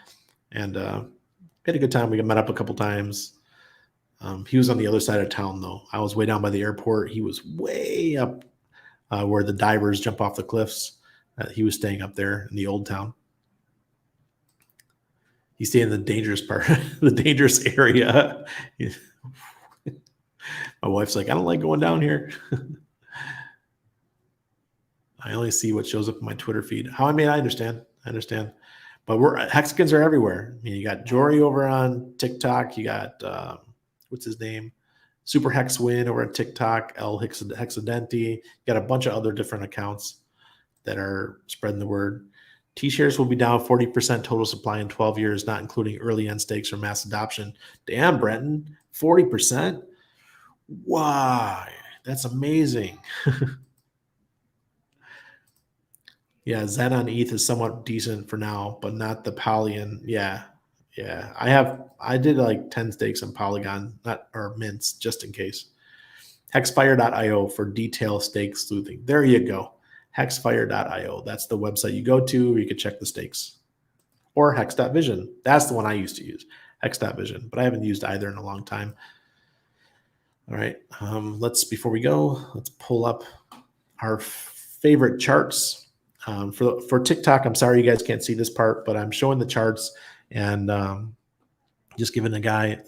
and we had a good time. We met up a couple times. He was on the other side of town though. I was way down by the airport. He was way up where the divers jump off the cliffs. He was staying up there in the old town. He stayed in the dangerous part, the dangerous area. My wife's like, I don't like going down here. I only see what shows up in my Twitter feed. How I Made, I understand. But Hexagons are everywhere. I mean, you got Jory over on TikTok. You got what's his name? Super Hex Win over on TikTok. El Hexadenti. You got a bunch of other different accounts that are spreading the word. T-shares will be down 40% total supply in 12 years, not including early end stakes or mass adoption. Damn, Brenton, 40%? Why? That's amazing. Yeah, Zen on ETH is somewhat decent for now, but not the Polygon. Yeah. I did like 10 stakes on Polygon, or mints, just in case. Hexfire.io for detailed stake sleuthing. There you go. Hexfire.io. That's the website you go to where you can check the stakes. Or Hex.vision. That's the one I used to use. Hex.vision, but I haven't used either in a long time. All right. Before we go, let's pull up our favorite charts. For TikTok, I'm sorry you guys can't see this part, but I'm showing the charts and just giving you guys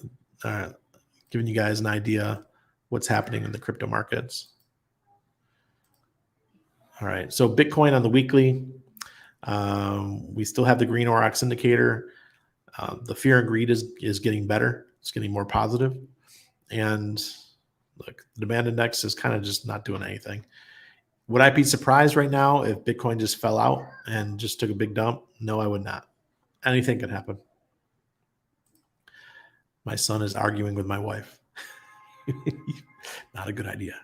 an idea what's happening in the crypto markets. All right, so Bitcoin on the weekly, we still have the green Aurochs indicator. The fear and greed is getting better. It's getting more positive. And look, the demand index is kind of just not doing anything. Would I be surprised right now if Bitcoin just fell out and just took a big dump? No, I would not. Anything could happen. My son is arguing with my wife. Not a good idea.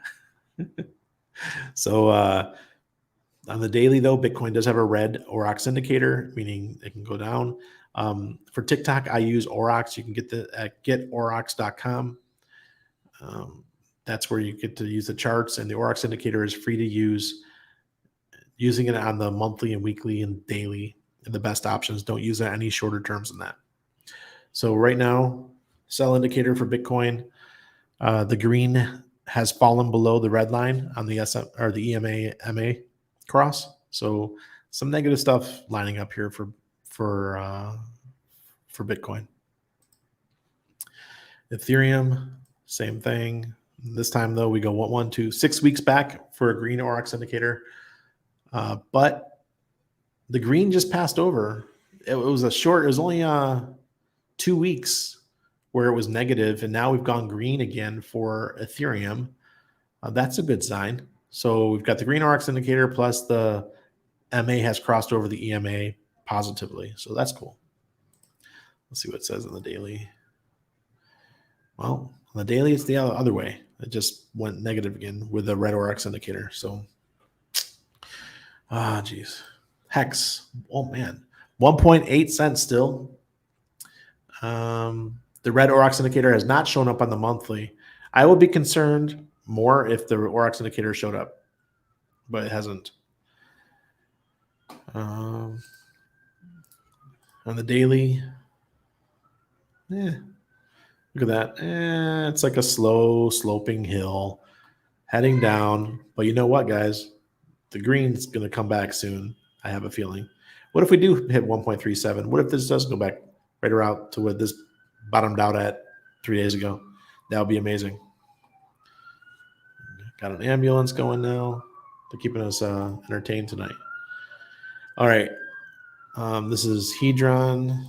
So on the daily, though, Bitcoin does have a red Aurochs indicator, meaning it can go down. For TikTok, I use Aurochs. You can get at getaurochs.com. That's where you get to use the charts, and the Aurochs indicator is free to use. Using it on the monthly and weekly and daily are the best options. Don't use it any shorter terms than that. So right now, sell indicator for Bitcoin, the green has fallen below the red line on the the EMA cross. So some negative stuff lining up here for Bitcoin. Ethereum, same thing. This time though, we go 6 weeks back for a green Aurochs indicator, but the green just passed over. It was only 2 weeks where it was negative, and now we've gone green again for Ethereum. That's a good sign. So we've got the green Aurochs indicator plus the MA has crossed over the EMA positively. So that's cool. Let's see what it says on the daily. Well, on the daily, it's the other way. It just went negative again with the red Aurochs indicator. So, geez. Hex. Oh, man. 1.8 cents still. The red Aurochs indicator has not shown up on the monthly. I would be concerned more if the Aurochs indicator showed up, but it hasn't. On the daily, look at that. It's like a slow sloping hill heading down. But you know what, guys? The green's going to come back soon. I have a feeling. What if we do hit 1.37? What if this does go back right around to what this bottomed out at 3 days ago? That would be amazing. Got an ambulance going now. They're keeping us entertained tonight. All right. This is Hedron.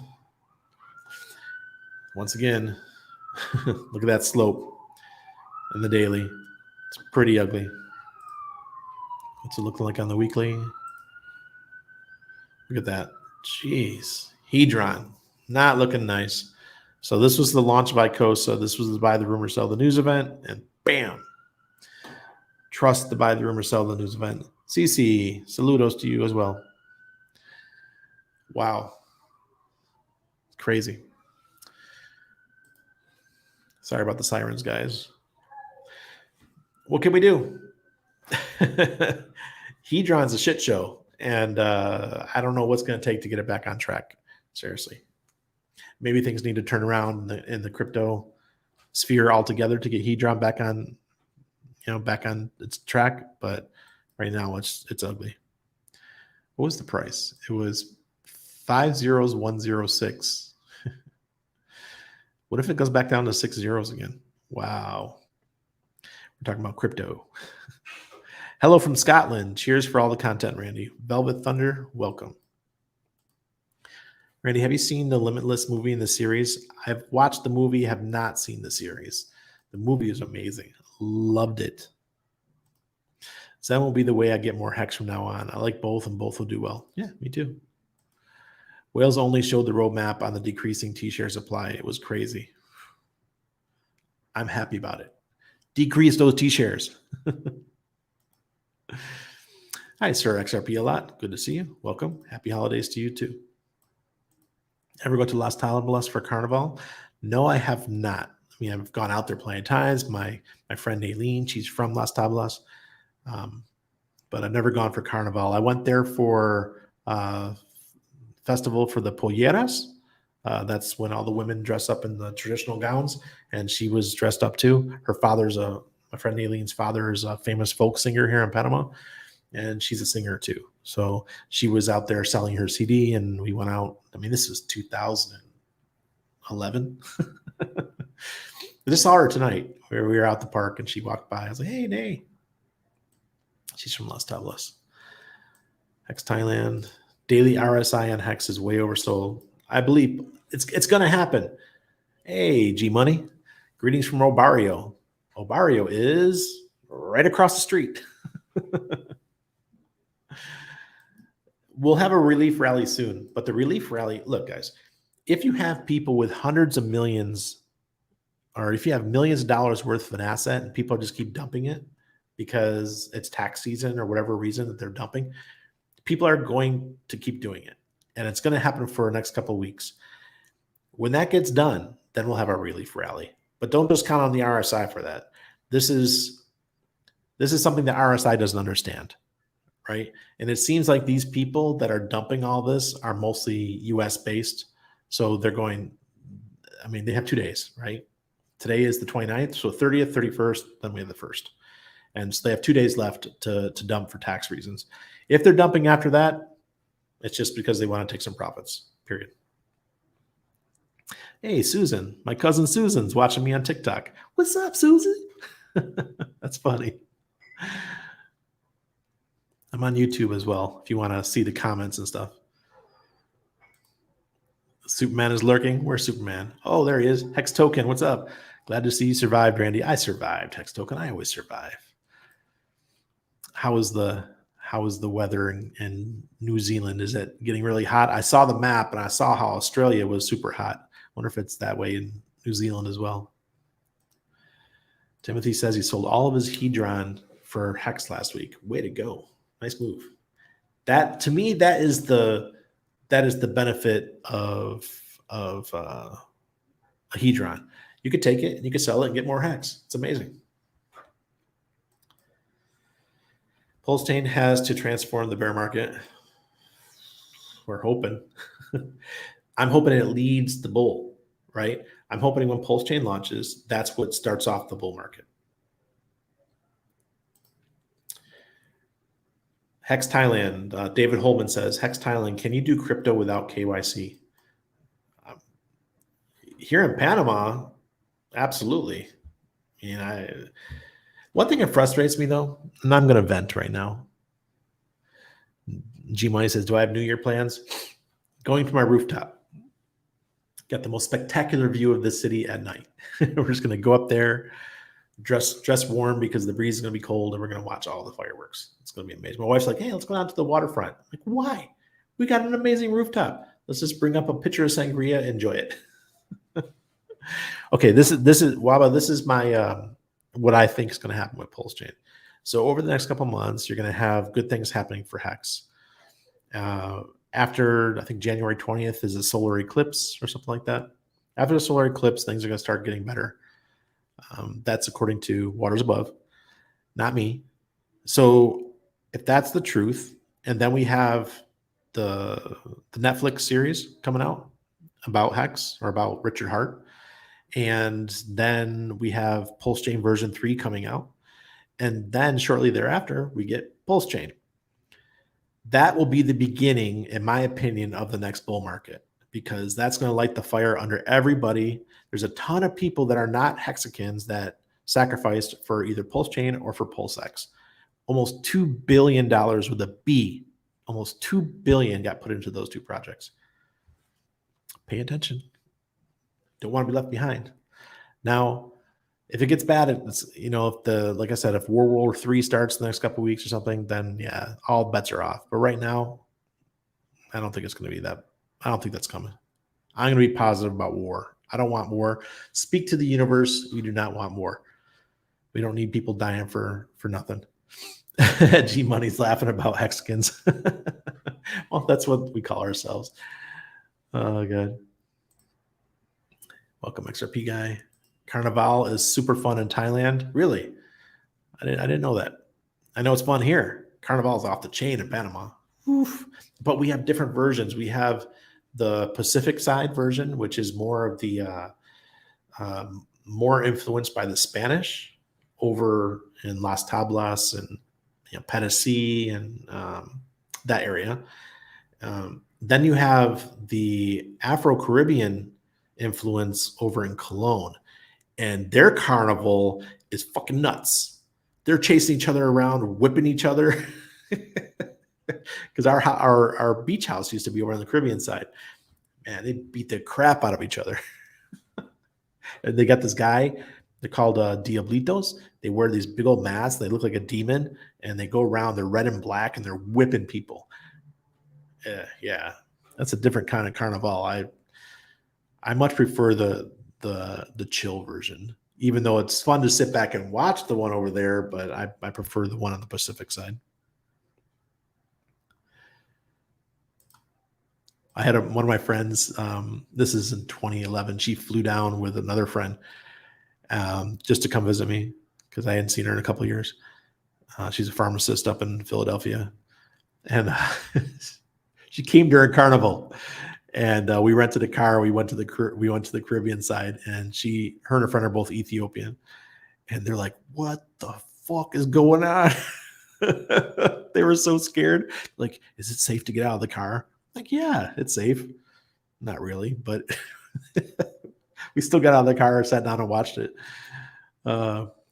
Once again, look at that slope in the daily. It's pretty ugly. What's it looking like on the weekly? Look at that. Jeez. Hedron. Not looking nice. So this was the launch of ICOSA. This was the buy the rumor, sell the news event. And bam. Trust the buy the rumor, sell the news event. CC, saludos to you as well. Wow. Crazy. Sorry about the sirens, guys. What can we do? Hedron's a shit show. And I don't know what's going to take to get it back on track. Seriously. Maybe things need to turn around in the crypto sphere altogether to get Hedron back on, back on its track. But right now it's ugly. What was the price? It was 50106. What if it goes back down to 6 zeros again? Wow. We're talking about crypto. Hello from Scotland. Cheers for all the content, Randy. Velvet Thunder, welcome. Randy, have you seen the Limitless movie in the series? I've watched the movie, have not seen the series. The movie is amazing. Loved it. So that will be the way I get more hex from now on. I like both, and both will do well. Yeah, me too. Whales only showed the roadmap on the decreasing T-share supply. It was crazy. I'm happy about it. Decrease those T-shares. Hi, Sir XRP a lot. Good to see you. Welcome. Happy holidays to you too. Ever go to Las Tablas for Carnival? No, I have not. I mean, I've gone out there plenty of times. My friend Aileen, she's from Las Tablas, but I've never gone for Carnival. I went there for festival for the Polleras. That's when all the women dress up in the traditional gowns, and she was dressed up too. Her father's my friend Aileen's father is a famous folk singer here in Panama, and she's a singer too. So she was out there selling her CD, and we went out. I mean, this was 2011. I just saw her tonight where we were out the park, and she walked by. I was like, "Hey, Nay." She's from Las Tablas. Hex Thailand. Daily RSI on Hex is way oversold. I believe it's going to happen. Hey, G Money. Greetings from Obario. Obario is right across the street. We'll have a relief rally soon, but the relief rally, look, guys, if you have people with hundreds of millions, or if you have millions of dollars worth of an asset and people just keep dumping it because it's tax season or whatever reason that they're dumping, people are going to keep doing it. And it's going to happen for the next couple of weeks. When that gets done, then we'll have our relief rally. But don't just count on the RSI for that. This is something that RSI doesn't understand, right? And it seems like these people that are dumping all this are mostly US based. So they're going, I mean, they have 2 days, right? Today is the 29th, so 30th, 31st, then we have the 1st. And so they have 2 days left to dump for tax reasons. If they're dumping after that, it's just because they want to take some profits, period. Hey, Susan, my cousin Susan's watching me on TikTok. What's up, Susan? That's funny. I'm on YouTube as well if you want to see the comments and stuff. Superman is lurking. Where's Superman? Oh, there he is. Hex Token, what's up? Glad to see you survived, Randy. I survived, Hex Token. I always survive. How is the weather in New Zealand? Is it getting really hot? I saw the map and I saw how Australia was super hot. Wonder if it's that way in New Zealand as well. Timothy says he sold all of his Hedron for Hex last week. Way to go. Nice move. That, to me, that is the benefit of a Hedron. You could take it and you could sell it and get more Hex. It's amazing. Pulse chain has to transform the bear market. We're hoping. I'm hoping it leads the bull, right? I'm hoping when Pulse chain launches, that's what starts off the bull market. Hex Thailand. David Holman says, Hex Thailand, can you do crypto without KYC? Here in Panama, absolutely. One thing that frustrates me though, and I'm going to vent right now. G Money says, do I have New Year plans? Going to my rooftop. Got the most spectacular view of the city at night. We're just going to go up there, dress warm because the breeze is going to be cold, and we're going to watch all the fireworks. It's going to be amazing. My wife's like, hey, let's go out to the waterfront. I'm like, why? We got an amazing rooftop. Let's just bring up a pitcher of sangria, enjoy it. Okay, this is Waba. This is my what I think is going to happen with Pulse Chain. So over the next couple months, you're going to have good things happening for Hex. After I think January 20th is a solar eclipse or something like that. After the solar eclipse, things are going to start getting better. That's according to Waters Above, not me. So if that's the truth, and then we have the Netflix series coming out about Hex or about Richard Hart, and then we have Pulse Chain version 3 coming out, and then shortly thereafter we get Pulse Chain. That will be the beginning, in my opinion, of the next bull market, because that's going to light the fire under everybody. There's a ton of people that are not Hexicans that sacrificed for either Pulse Chain or for PulseX. Almost $2 billion with a B. Almost $2 billion got put into those two projects. Pay attention. Don't want to be left behind. Now, if it gets bad, it's, like I said, if World War III starts the next couple of weeks or something, then yeah, all bets are off. But right now, I don't think it's going to be that. I don't think that's coming. I'm going to be positive about war. I don't want war. Speak to the universe. We do not want war. We don't need people dying for nothing. G Money's laughing about Hexicans. Well, that's what we call ourselves. Oh, God. Welcome, XRP guy. Carnival is super fun in Thailand. Really? I didn't know that. I know it's fun here. Carnival is off the chain in Panama. Oof. But we have different versions. We have the Pacific side version, which is more of the more influenced by the Spanish over in Las Tablas and Tennessee and that area. Then you have the Afro-Caribbean influence over in Cologne. And their carnival is fucking nuts. They're chasing each other around, whipping each other. Because our beach house used to be over on the Caribbean side. Man, they beat the crap out of each other. And they got this guy, they're called Diablitos. They wear these big old masks. They look like a demon. And they go around, they're red and black, and they're whipping people. Yeah, that's a different kind of carnival. I much prefer the chill version, even though it's fun to sit back and watch the one over there, but I prefer the one on the Pacific side. I had one of my friends, this is in 2011, she flew down with another friend just to come visit me because I hadn't seen her in a couple of years. She's a pharmacist up in Philadelphia. And she came during Carnival. And we rented a car. We went to the Caribbean side, and her and her friend are both Ethiopian, and they're like, "What the fuck is going on?" They were so scared. Like, is it safe to get out of the car? Like, yeah, it's safe. Not really, but we still got out of the car, sat down, and watched it.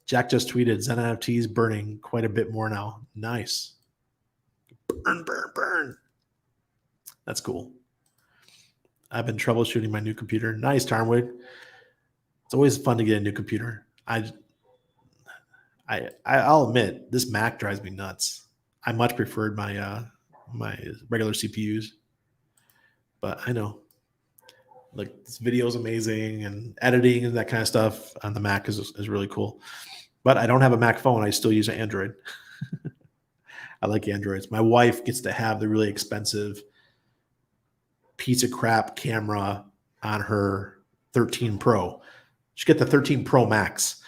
Jack just tweeted, "Zen NFTs burning quite a bit more now." Nice. Burn. That's cool. I've been troubleshooting my new computer. Nice, Tarnwood. It's always fun to get a new computer. I'll admit, this Mac drives me nuts. I much preferred my my regular CPUs, but I know, like, this video is amazing, and editing and that kind of stuff on the Mac is really cool. But I don't have a Mac phone. I still use an Android. I like Androids. My wife gets to have the really expensive piece of crap camera on her 13 Pro. She get the 13 Pro Max.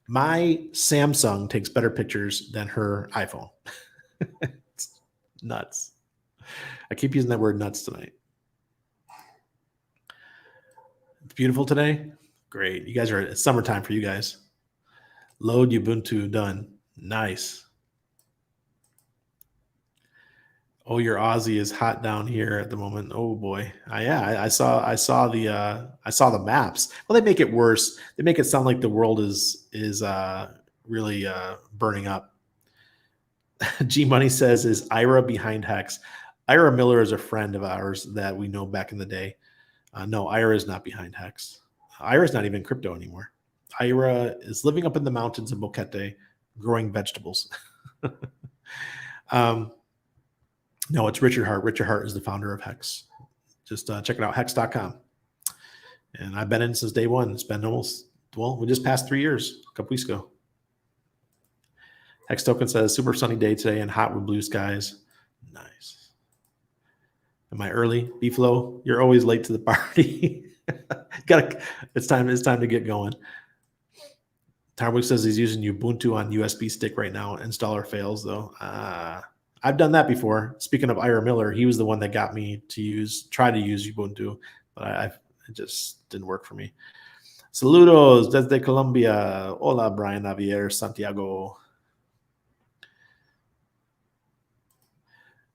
My Samsung takes better pictures than her iPhone. It's nuts. I keep using that word nuts tonight. It's beautiful today. Great. You guys it's summertime for you guys. Load Ubuntu done. Nice. Oh, your Aussie is hot down here at the moment. Oh boy. Yeah, I saw the maps. Well, they make it worse. They make it sound like the world is really burning up. G Money says, is Ira behind Hex? Ira Miller is a friend of ours that we know back in the day. No, Ira is not behind Hex. Ira is not even crypto anymore. Ira is living up in the mountains of Boquete, growing vegetables. um, no, it's Richard Hart. Richard Hart is the founder of Hex. Just check it out, hex.com. And I've been in since day one. It's been we just passed 3 years a couple weeks ago. Hex Token says, super sunny day today and hot with blue skies. Nice. Am I early? B-Flow, you're always late to the party. It's time to get going. Tarwick says he's using Ubuntu on USB stick right now. Installer fails though. I've done that before. Speaking of Ira Miller, he was the one that got me to try to use Ubuntu, but it just didn't work for me. Saludos desde Colombia. Hola, Brian Javier Santiago.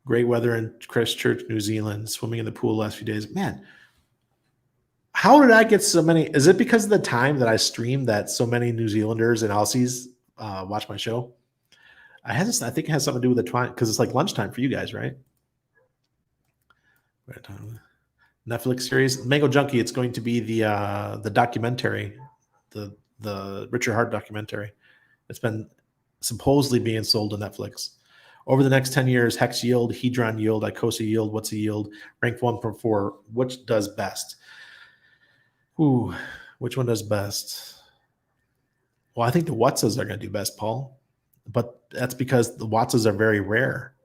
Great weather in Christchurch, New Zealand. Swimming in the pool the last few days. Man, how did I get so many? Is it because of the time that I streamed that so many New Zealanders and Aussies watch my show? I think it has something to do with the time because it's like lunchtime for you guys, right? Netflix series Mango Junkie. It's going to be the documentary, the Richard Hart documentary. It's been supposedly being sold to Netflix. Over the next 10 years, Hex yield, Hedron yield, Icosa yield, what's a yield, rank 1.4. Which does best? Ooh, which one does best? Well, I think the Watsas are going to do best, Paul. But that's because the Watsas are very rare.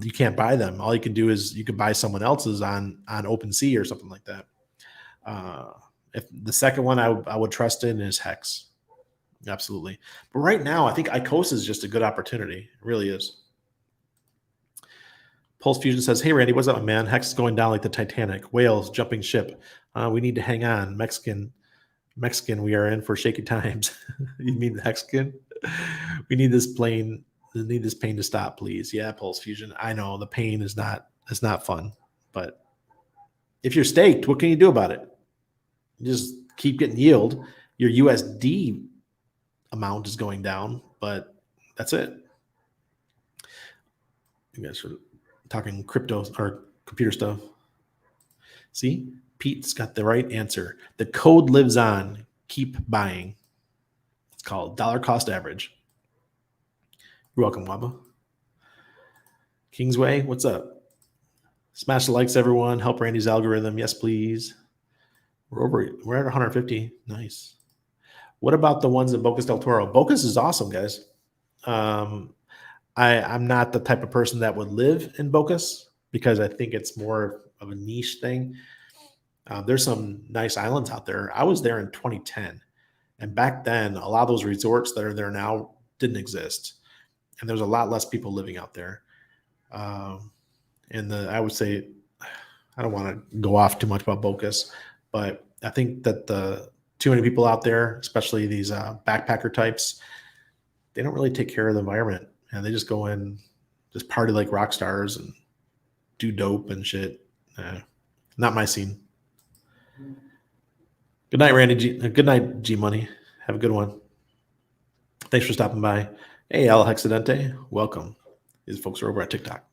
You can't buy them. All you can do is you can buy someone else's on OpenSea or something like that. If the second one I would trust in is Hex. Absolutely. But right now, I think Icosa is just a good opportunity. It really is. Pulse Fusion says, hey, Randy, what's up, man? Hex is going down like the Titanic. Whales, jumping ship. We need to hang on. Mexican, we are in for shaky times. You mean the Hexagon? We need this pain to stop, please. Yeah, Pulse Fusion. I know the pain is not fun. But if you're staked, what can you do about it? You just keep getting yield. Your USD amount is going down, but that's it. You guys are talking crypto or computer stuff. See, Pete's got the right answer. The code lives on. Keep buying. It's called dollar cost average. You're welcome, Waba. Kingsway, what's up? Smash the likes, everyone. Help Randy's algorithm. Yes, please. We're at 150. Nice. What about the ones in Bocas del Toro? Bocas is awesome, guys. I'm not the type of person that would live in Bocas because I think it's more of a niche thing. There's some nice islands out there. I was there in 2010, and back then, a lot of those resorts that are there now didn't exist, and there's a lot less people living out there. I would say, I don't want to go off too much about Bocas, but I think that too many people out there, especially these backpacker types, they don't really take care of the environment, and they just go in, just party like rock stars and do dope and shit. Not my scene. Good night, Randy. Good night, G Money. Have a good one. Thanks for stopping by. Hey, El Hexadente. Welcome. These folks are over at TikTok.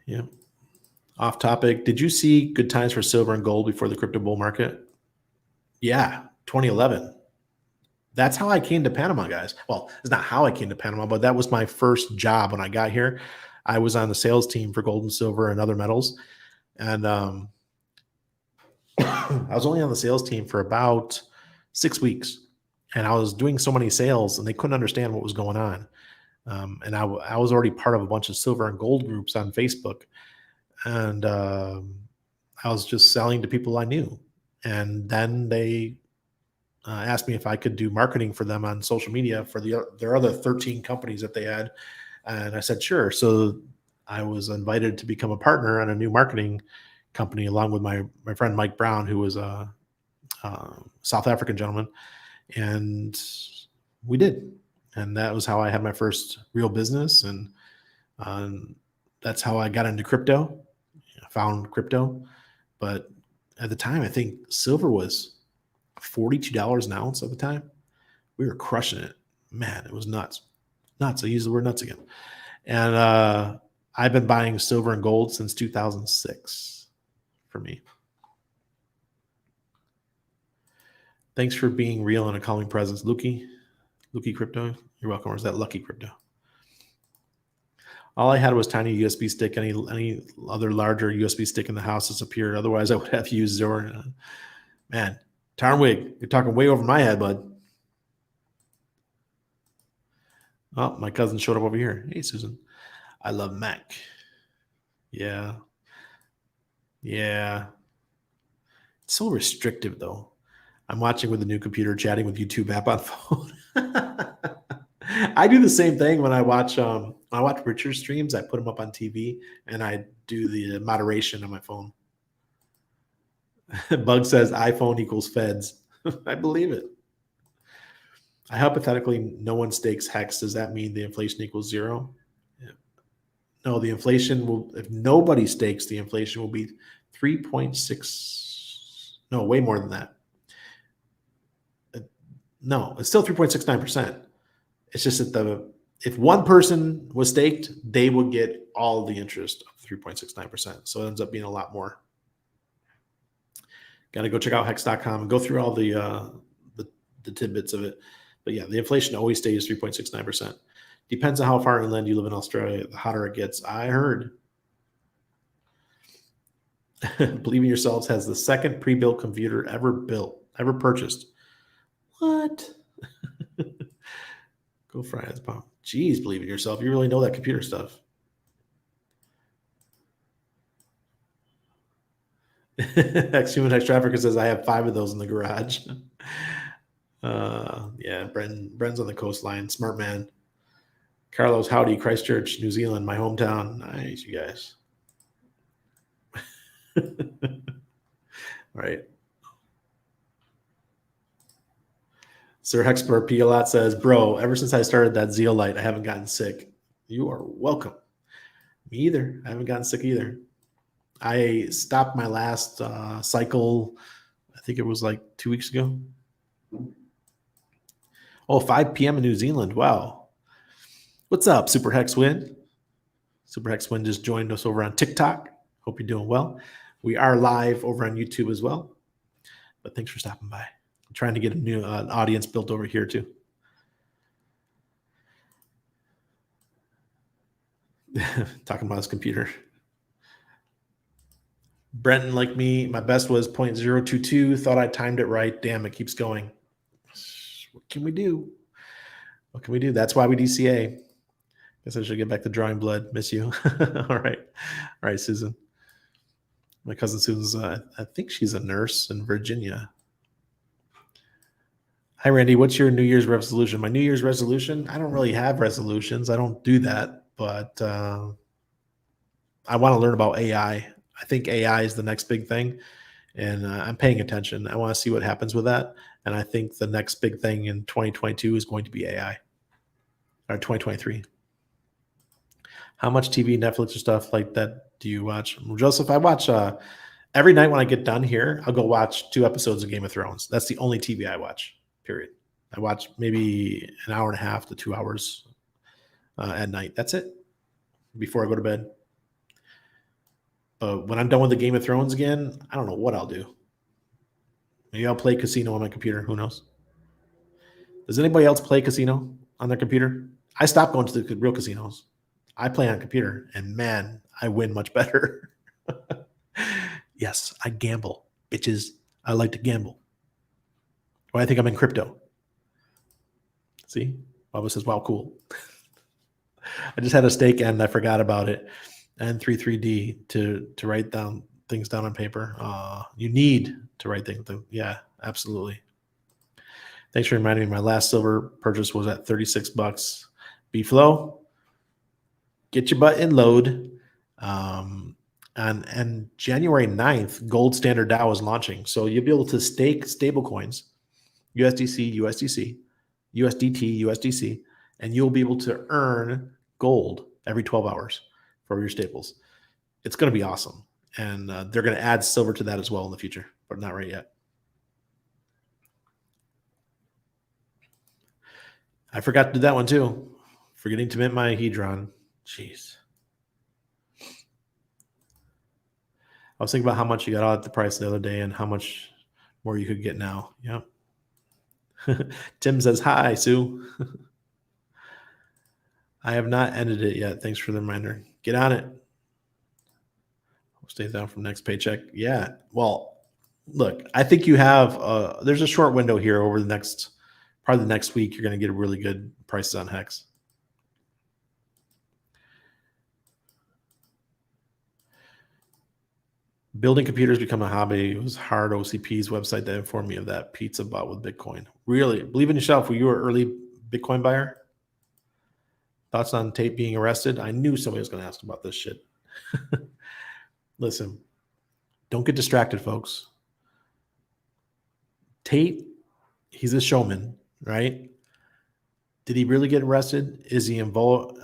Yeah. Off topic. Did you see good times for silver and gold before the crypto bull market? Yeah, 2011. That's how I came to Panama, guys. Well, it's not how I came to Panama, but that was my first job when I got here. I was on the sales team for gold and silver and other metals. And I was only on the sales team for about 6 weeks. And I was doing so many sales and they couldn't understand what was going on. And I was already part of a bunch of silver and gold groups on Facebook. And I was just selling to people I knew. And then they asked me if I could do marketing for them on social media for their other 13 companies that they had. And I said, sure. So I was invited to become a partner on a new marketing company along with my friend Mike Brown, who was a South African gentleman. And we did. And that was how I had my first real business. And That's how I got into crypto. I found crypto, but at the time, I think silver was $42 an ounce at the time. We were crushing it. Man, it was nuts. Nuts. I use the word nuts again. And I've been buying silver and gold since 2006 for me. Thanks for being real and a calming presence, Lukey. Lukey Crypto. You're welcome. Or is that Lucky Crypto? All I had was tiny USB stick. Any other larger USB stick in the house disappeared. Otherwise, I would have used Zora. Man, Tarnwig, you're talking way over my head, bud. Oh, my cousin showed up over here. Hey, Susan. I love Mac. Yeah. Yeah. It's so restrictive, though. I'm watching with the new computer, chatting with YouTube app on phone. I do the same thing when I watch Richard streams. I put them up on TV and I do the moderation on my phone. Bug says iPhone equals feds. I believe it. I hypothetically no one stakes Hex. Does that mean the inflation equals zero? Yeah. No, the inflation will, if nobody stakes, the inflation will be 3.6. No, way more than that. No, it's still 3.69%. It's just that if one person was staked, they would get all the interest of 3.69%. So it ends up being a lot more. Got to go check out hex.com and go through all the tidbits of it. But yeah, the inflation always stays 3.69%. Depends on how far inland you live in Australia. The hotter it gets. I heard. Believe in Yourselves has the second pre-built computer ever purchased. What? Go fry his palm. Jeez, believe in yourself. You really know that computer stuff. Ex-human Hex Trafficker says, I have 5 of those in the garage. Yeah, Bren's on the coastline. Smart man. Carlos, howdy, Christchurch, New Zealand, my hometown. Nice, you guys. Right. Sir Hexper Pialot says, bro, ever since I started that Zeolite, I haven't gotten sick. You are welcome. Me either. I haven't gotten sick either. I stopped my last cycle, I think it was like 2 weeks ago. Oh, 5 p.m. in New Zealand. Wow. What's up, Super Hex Win? Super Hex Win just joined us over on TikTok. Hope you're doing well. We are live over on YouTube as well. But thanks for stopping by. I'm trying to get a new audience built over here too. Talking about his computer. Brenton, like me, my best was 0.022. Thought I timed it right. Damn, it keeps going. What can we do? What can we do? That's why we DCA. Guess I should get back to drawing blood. Miss you. All right. All right, Susan. My cousin Susan's, I think she's a nurse in Virginia. Hi, Randy. What's your New Year's resolution? My New Year's resolution? I don't really have resolutions. I don't do that, but I want to learn about AI. I think AI is the next big thing, and I'm paying attention. I want to see what happens with that, and I think the next big thing in 2022 is going to be AI, or 2023. How much TV, Netflix, or stuff like that do you watch? Joseph, I watch every night when I get done here, I'll go watch 2 episodes of Game of Thrones. That's the only TV I watch, period. I watch maybe an hour and a half to 2 hours at night. That's it, before I go to bed. But when I'm done with the Game of Thrones again, I don't know what I'll do. Maybe I'll play Casino on my computer. Who knows? Does anybody else play Casino on their computer? I stopped going to the real casinos. I play on computer, and man, I win much better. Yes, I gamble. Bitches, I like to gamble. Well, I think I'm in crypto. See? Bubba says, wow, cool. I just had a stake and I forgot about it. And 33D to write down things down on paper. You need to write things down. Yeah, absolutely. Thanks for reminding me. My last silver purchase was at $36. B-Flow, get your butt in load. And January 9th, Gold Standard DAO is launching. So you'll be able to stake stable coins, USDC, USDC, USDT, USDC, and you'll be able to earn gold every 12 hours for your staples. It's going to be awesome. And they're going to add silver to that as well in the future, but not right yet. I forgot to do that one too. Forgetting to mint my Hedron. Jeez. I was thinking about how much you got out at the price the other day and how much more you could get now. Yep. Tim says, hi, Sue. I have not ended it yet. Thanks for the reminder. Get on it. Stay down from next paycheck. Yeah. Well, look, I think you have, there's a short window here over the next, probably the next week. You're going to get really good prices on Hex. Building computers become a hobby. It was Hard OCP's website that informed me of that. Pizza bought with Bitcoin. Really? Believe in yourself. Were you an early Bitcoin buyer? Thoughts on Tate being arrested? I knew somebody was going to ask about this shit. Listen, don't get distracted, folks. Tate, he's a showman, right? Did he really get arrested? Is he involved?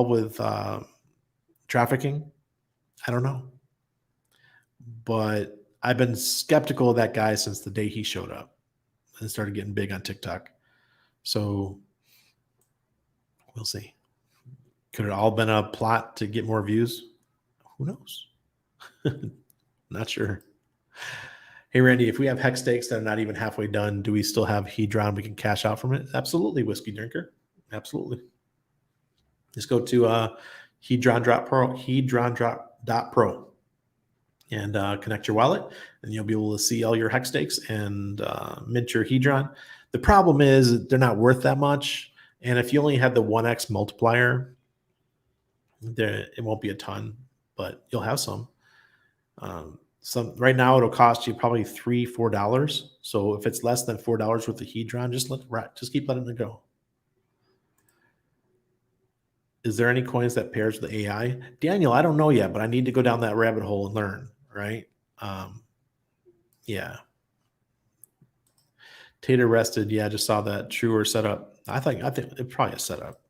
With trafficking? I don't know. But I've been skeptical of that guy since the day he showed up and started getting big on TikTok. So we'll see. Could it all been a plot to get more views? Who knows? Not sure. Hey, Randy, if we have hex stakes that are not even halfway done, do we still have Hedron we can cash out from it? Absolutely, Whiskey Drinker. Absolutely. Just go to hedrondrop.pro and connect your wallet, and you'll be able to see all your hex stakes and mint your Hedron. The problem is they're not worth that much. And if you only have the 1x multiplier, it won't be a ton, but you'll have some. Some right now it'll cost you probably $3-4. So if it's less than $4 worth of Hedron, just keep letting it go. Is there any coins that pairs with AI? Daniel, I don't know yet, but I need to go down that rabbit hole and learn, right? Yeah. Tate arrested. Yeah, I just saw that. True or set up. I think it's probably a setup.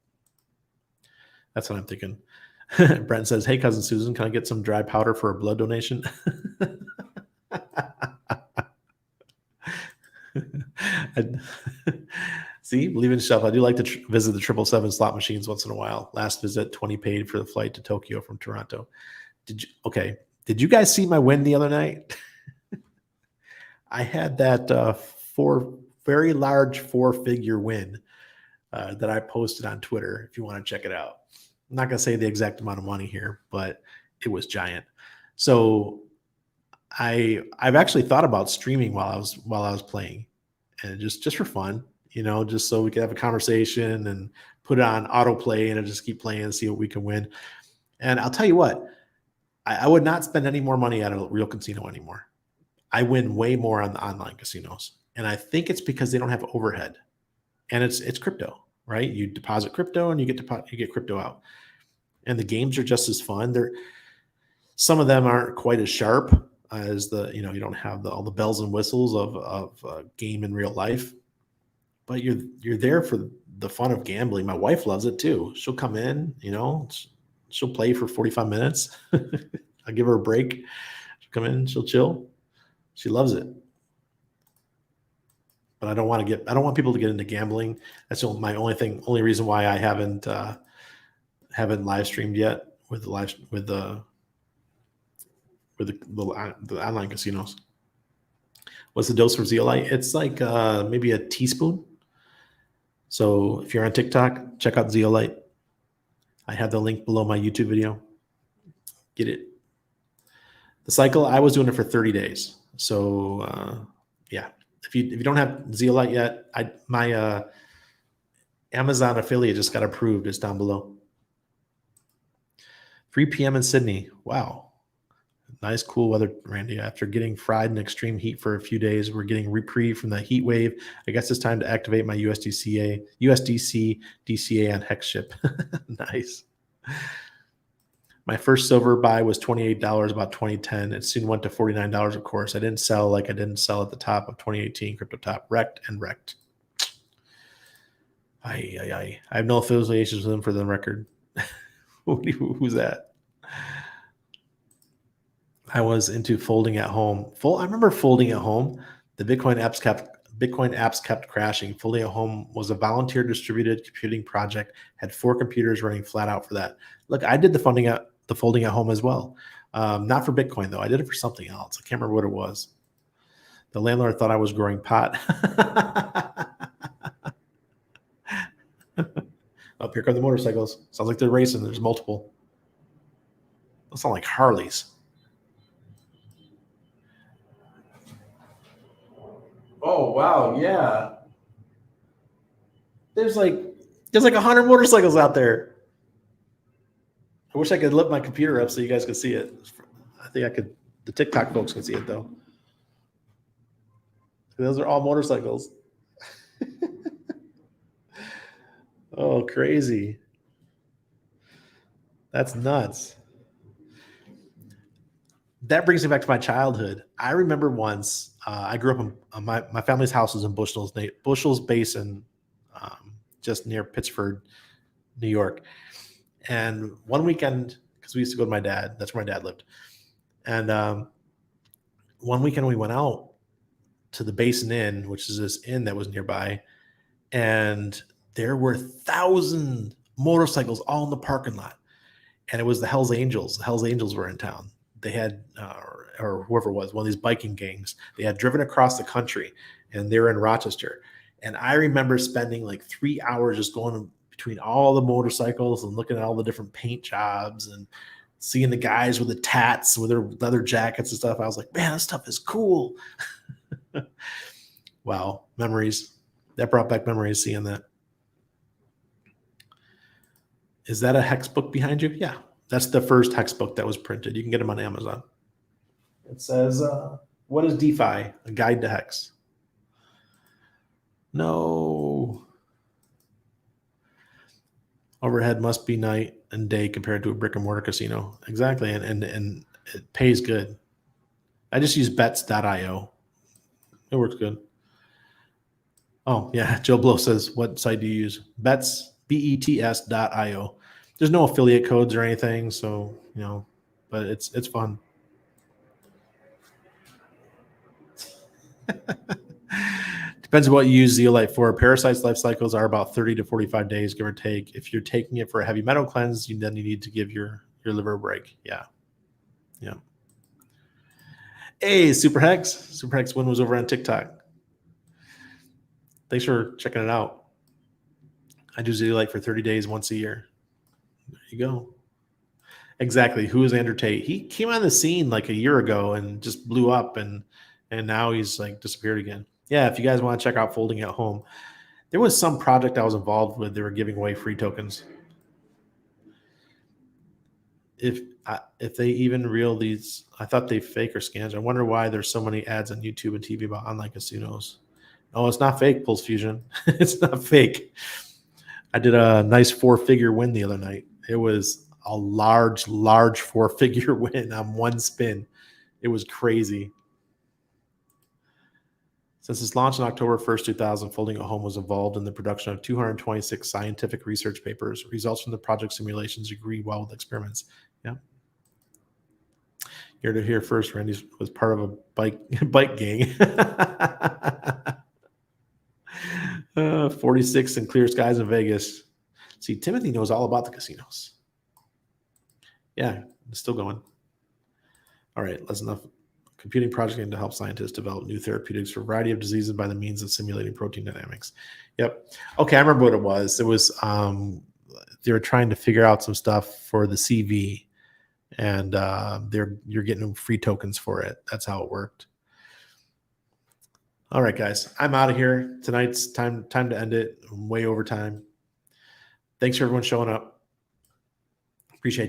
That's what I'm thinking. Brent says, hey, cousin Susan, can I get some dry powder for a blood donation? See, believe in yourself. I do like to visit the 777 slot machines once in a while. Last visit, 20 paid for the flight to Tokyo from Toronto. Did you guys see my win the other night? I had that very large 4-figure win that I posted on Twitter if you want to check it out. I'm not going to say the exact amount of money here, but it was giant. So I've actually thought about streaming while I was playing, and just for fun, just so we could have a conversation and put it on autoplay and just keep playing and see what we can win. And I'll tell you what, I would not spend any more money at a real casino anymore. I win way more on the online casinos, and I think it's because they don't have overhead, and it's crypto, right? You deposit crypto and you get crypto out, and the games are just as fun. Some of them aren't quite as sharp as you don't have all the bells and whistles of a game in real life, but you're there for the fun of gambling. My wife loves it too. She'll come in, she'll play for 45 minutes. I'll give her a break. She'll come in, she'll chill. She loves it. But I don't want people to get into gambling. That's my only reason why I haven't live streamed yet with the online casinos. What's the dose for zeolite? It's like maybe a teaspoon. So if you're on TikTok, check out zeolite. I have the link below my YouTube video. Get it. The cycle, I was doing it for 30 days. So yeah, if you don't have zeolite yet, my Amazon affiliate just got approved. It's down below. 3 p.m. in Sydney. Wow. Nice, cool weather, Randy. After getting fried in extreme heat for a few days, we're getting reprieve from the heat wave. I guess it's time to activate my USDC DCA on Hex Ship. Nice. My first silver buy was $28 about 2010. It soon went to $49, of course. I didn't sell like I didn't sell at the top of 2018. Crypto top wrecked. I have no affiliations with them for the record. Who's that? I was into folding at home. I remember folding at home. The Bitcoin apps kept crashing. Folding at home was a volunteer distributed computing project. Had 4 computers running flat out for that. Look, I did the folding at home as well. Not for Bitcoin though. I did it for something else. I can't remember what it was. The landlord thought I was growing pot. Up here come the motorcycles. Sounds like they're racing. There's multiple. Those sound like Harleys. Oh wow, yeah. There's like 100 motorcycles out there. I wish I could lift my computer up so you guys could see it. I think I could. The TikTok folks can see it though. Those are all motorcycles. Oh, crazy. That's nuts. That brings me back to my childhood. I remember once I grew up in my family's house was in Bushels Basin, just near Pittsford, New York. And one weekend, because we used to go to my dad, that's where my dad lived. And one weekend we went out to the Basin Inn, which is this inn that was nearby, and there were 1,000 motorcycles all in the parking lot. And it was the Hells Angels. The Hells Angels were in town. They had, or whoever it was, one of these biking gangs. They had driven across the country, and they were in Rochester. And I remember spending like 3 hours just going between all the motorcycles and looking at all the different paint jobs and seeing the guys with the tats with their leather jackets and stuff. I was like, man, this stuff is cool. Wow, memories. That brought back memories seeing that. Is that a hex book behind you? Yeah, that's the first hex book that was printed. You can get them on Amazon. It says, what is DeFi? A guide to hex. No. Overhead must be night and day compared to a brick and mortar casino. Exactly. And it pays good. I just use bets.io. It works good. Oh, yeah. Joe Blow says, what site do you use? bets.io. There's no affiliate codes or anything. So, but it's fun. Depends on what you use zeolite for. Parasite's life cycles are about 30 to 45 days, give or take. If you're taking it for a heavy metal cleanse, then you need to give your liver a break. Yeah. Hey, Super Hex Win was over on TikTok. Thanks for checking it out. I do zeolite for 30 days once a year. There you go. Exactly. Who is Andrew Tate? He came on the scene like a year ago and just blew up, and now he's like disappeared again. Yeah, if you guys want to check out Folding at Home, there was some project I was involved with. They were giving away free tokens. If they even reel these, I thought they fake or scans. I wonder why there's so many ads on YouTube and TV about online casinos. No, it's not fake, Pulse Fusion. It's not fake. I did a nice 4-figure win the other night. It was a large 4-figure win on one spin. It was crazy. Since its launch on October 1st, 2000, Folding at Home was involved in the production of 226 scientific research papers. Results from the project simulations agree well with experiments. Yeah. You're to hear first, Randy was part of a bike gang. 46 in clear skies in Vegas. See, Timothy knows all about the casinos. Yeah, it's still going. All right, that's enough. Computing project aimed to help scientists develop new therapeutics for a variety of diseases by the means of simulating protein dynamics. Yep. Okay, I remember what it was. It was they were trying to figure out some stuff for the CV, and you're getting free tokens for it. That's how it worked. All right, guys, I'm out of here. Tonight's time to end it. I'm way over time. Thanks for everyone showing up. Appreciate you.